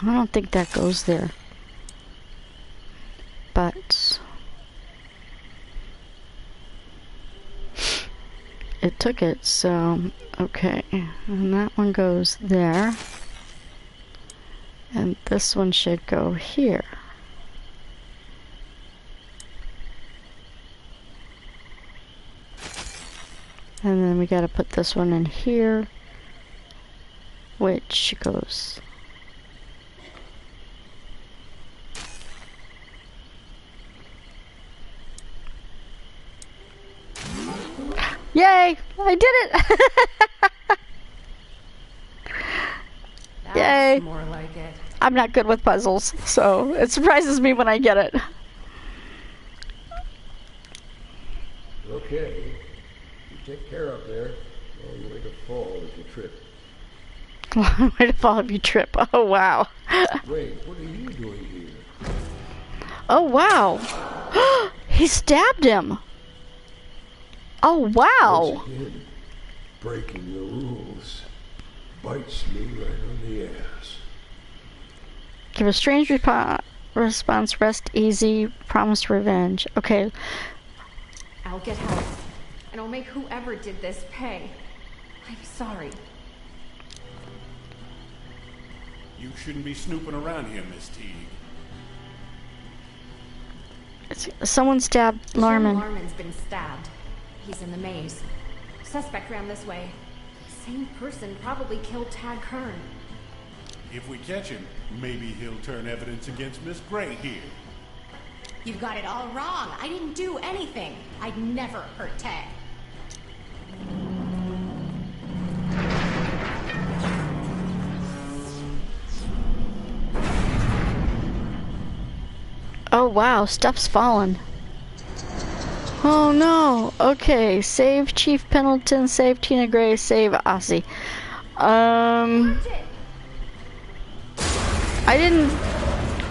I don't think that goes there. But... It took it, so... Okay. And that one goes there. And this one should go here. And then we gotta put this one in here, which goes... Yay! I did it! Yay! More like it. I'm not good with puzzles, so it surprises me when I get it. Okay. Take care up there. Long way to fall if you trip. Long way to fall if you trip. Oh, wow. Wait, what are you doing here? Oh, wow. He stabbed him. Oh, wow. Once again, breaking the rules. Bites me right on the ass. Give a strange response. Rest easy. Promise revenge. Okay. I'll get help. And I'll make whoever did this pay. I'm sorry. You shouldn't be snooping around here, Miss Teague. Someone stabbed Larman. Larman's been stabbed. He's in the maze. Suspect ran this way. Same person probably killed Tad Kern. If we catch him, maybe he'll turn evidence against Miss Gray here. You've got it all wrong. I didn't do anything. I'd never hurt Tad. Oh wow, stuff's fallen. Oh no. Okay, save Chief Pendleton, save Tina Gray, save Ossie. I didn't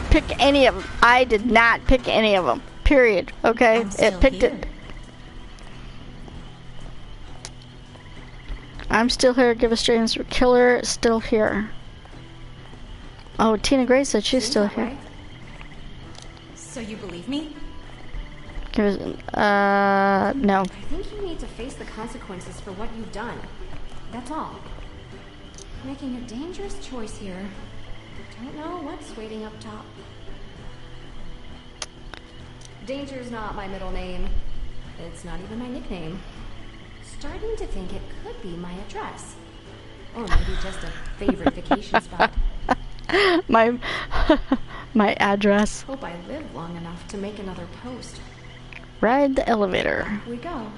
pick any of them. I did not pick any of them. Period. Okay, it picked it. I'm still here. Give a strange killer. Still here. Oh, Tina Gray said she's still here. So you believe me? Give us, no. I think you need to face the consequences for what you've done. That's all. Making a dangerous choice here. Don't know what's waiting up top. Danger's not my middle name. It's not even my nickname. Starting to think it could be my address. Or maybe just a favorite vacation spot. My address. Hope I live long enough to make another post. Ride the elevator. Here we go.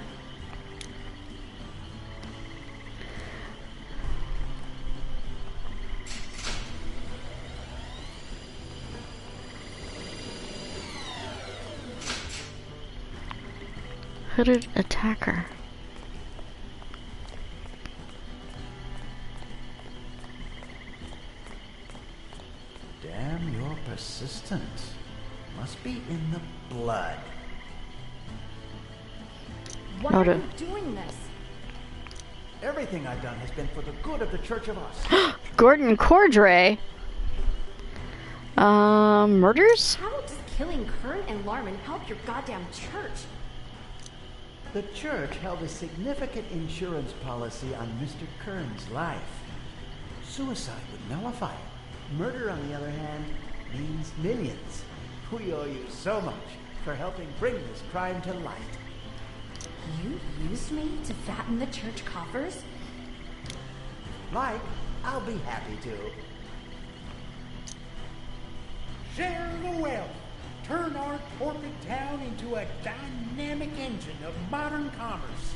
Hooded attacker. Damn, you're persistent. Must be in the blood. Why are you doing this? Everything I've done has been for the good of the Church of Us. Gordon Cordray. Murders? How does killing Kern and Larman help your goddamn church? The church held a significant insurance policy on Mr. Kern's life. Suicide would nullify it. Murder, on the other hand, means millions. We owe you so much for helping bring this crime to light. You used me to fatten the church coffers? like, I'll be happy to. Share the wealth. Turn our corporate town into a dynamic engine of modern commerce.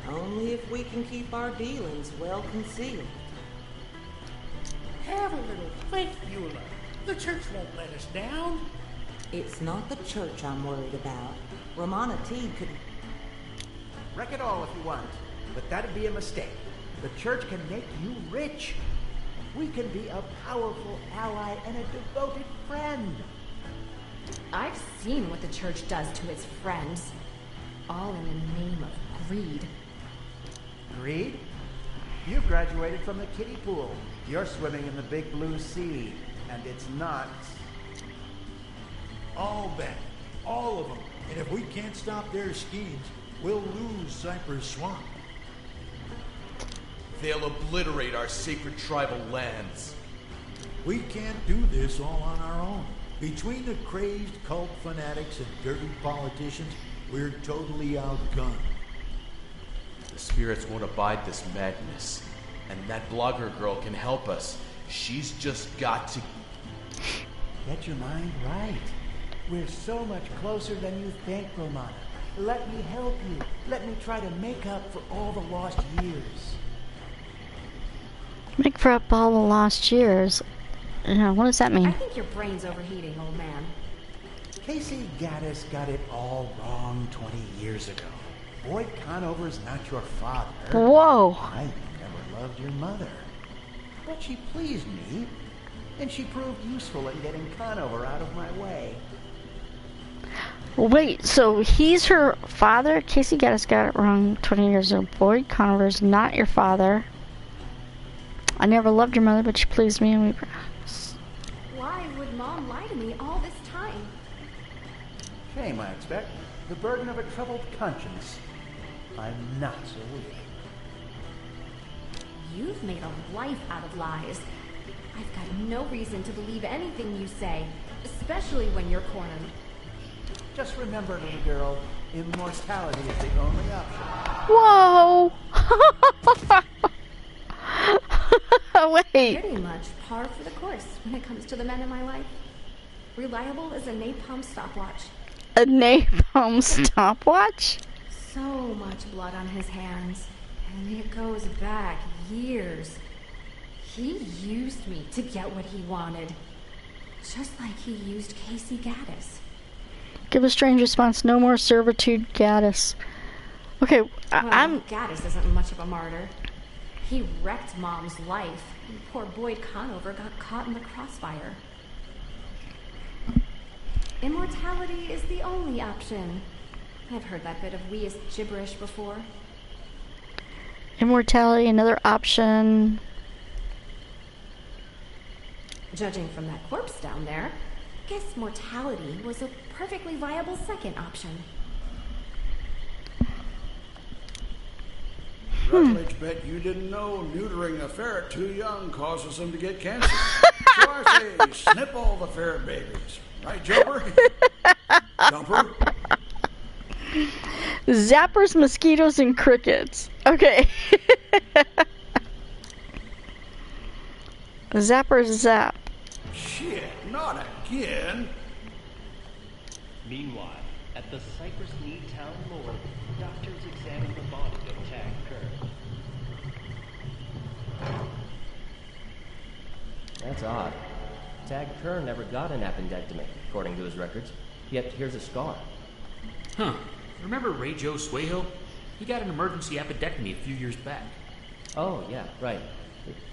Only if we can keep our dealings well concealed. Have a little faith, Beulah. The church won't let us down. It's not the church I'm worried about. Romana T could... Wreck it all if you want, but that'd be a mistake. The church can make you rich. We can be a powerful ally and a devoted friend. I've seen what the church does to its friends. All in the name of greed. Greed? You've graduated from the kiddie pool. You're swimming in the big blue sea, and it's not... All bad. All of them. And if we can't stop their schemes, we'll lose Cypress Swamp. They'll obliterate our sacred tribal lands. We can't do this all on our own. Between the crazed cult fanatics and dirty politicians, we're totally outgunned. The spirits won't abide this madness. And that blogger girl can help us. She's just got to... Get your mind right. We're so much closer than you think, Romana. Let me help you. Let me try to make up for all the lost years. Make for up all the lost years. What does that mean? I think your brain's overheating, old man. Casey Gaddis got it all wrong 20 years ago. Boyd Conover's not your father. Whoa. I never loved your mother. But she pleased me, and she proved useful in getting Conover out of my way. Wait, so he's her father? Casey Gaddis got it wrong 20 years ago. Boyd Conover's not your father. I never loved your mother, but she pleased me, and we... Why would Mom lie to me all this time? Shame, I expect. The burden of a troubled conscience. I'm not so weak. You've made a life out of lies. I've got no reason to believe anything you say, especially when you're cornered. Just remember, little girl, immortality is the only option. Whoa! Wait. Pretty much par for the course when it comes to the men in my life. Reliable as a napalm stopwatch. A napalm stopwatch? So much blood on his hands. And it goes back years. He used me to get what he wanted. Just like he used Casey Gaddis. Give a strange response. No more servitude, Gaddis. Okay, I'm... Gaddis isn't much of a martyr. He wrecked Mom's life, and poor Boyd Conover got caught in the crossfire. Immortality is the only option. I've heard that bit of weeist gibberish before. Immortality, another option. Judging from that corpse down there, guess mortality was a perfectly viable second option. Rutledge bet you didn't know neutering a ferret too young causes them to get cancer. So I say, snip all the ferret babies. Right, Jumper? Jumper? Zappers, mosquitoes, and crickets. Okay. Zapper zap. Shit, not again. Meanwhile, at the Cypress Need Town morgue, doctors examine the body of Tag Kern. That's odd. Tag Kern never got an appendectomy, according to his records. Yet here's a scar. Huh. Remember Ray Joe Swayhill? He got an emergency appendectomy a few years back. Oh, yeah, right.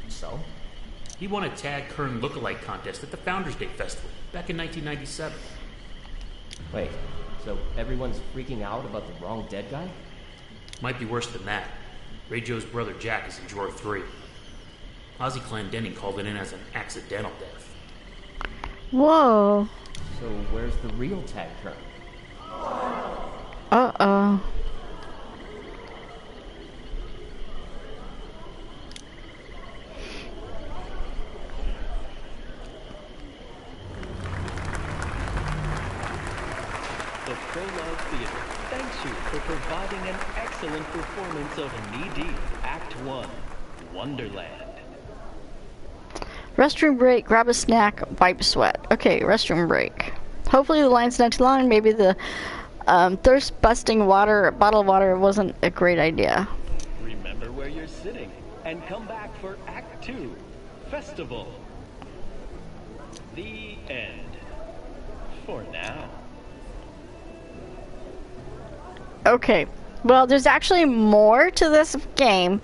So? He won a Tag Kern lookalike contest at the Founders Day Festival back in 1997. Wait, so everyone's freaking out about the wrong dead guy? Might be worse than that. Ray Joe's brother Jack is in drawer 3. Ozzy Clendenning called it in as an accidental death. Whoa. So where's the real Tag Kern? Uh-oh. The Prologue Theater thanks you for providing an excellent performance of Knee Deep, Act 1. wonderland. Restroom break, grab a snack, wipe sweat. Okay, restroom break. Hopefully the line's not too long. Maybe the thirst-busting bottled water wasn't a great idea. Remember where you're sitting and come back for Act 2, Festival. The end. For now. Okay, well, there's actually more to this game.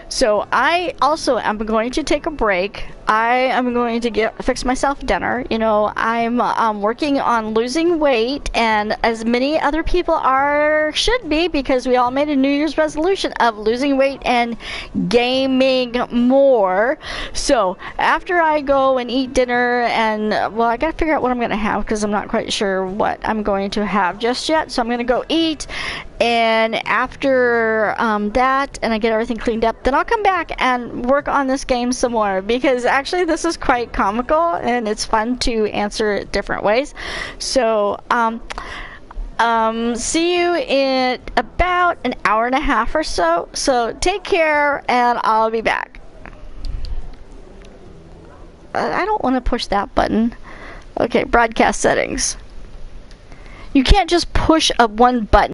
So I also am going to take a break. I am going to fix myself dinner. You know, I'm working on losing weight, and as many other people should be, because we all made a New Year's resolution of losing weight and gaming more. So after I go and eat dinner, and well, I gotta figure out what I'm gonna have because I'm not quite sure what I'm going to have just yet. So I'm gonna go eat, and after that, and I get everything cleaned up, then I'll come back and work on this game some more, because actually this is quite comical and it's fun to answer it different ways. So see you in about an hour and a half or so. So take care, and I'll be back. I don't want to push that button. Okay, broadcast settings. You can't just push one button.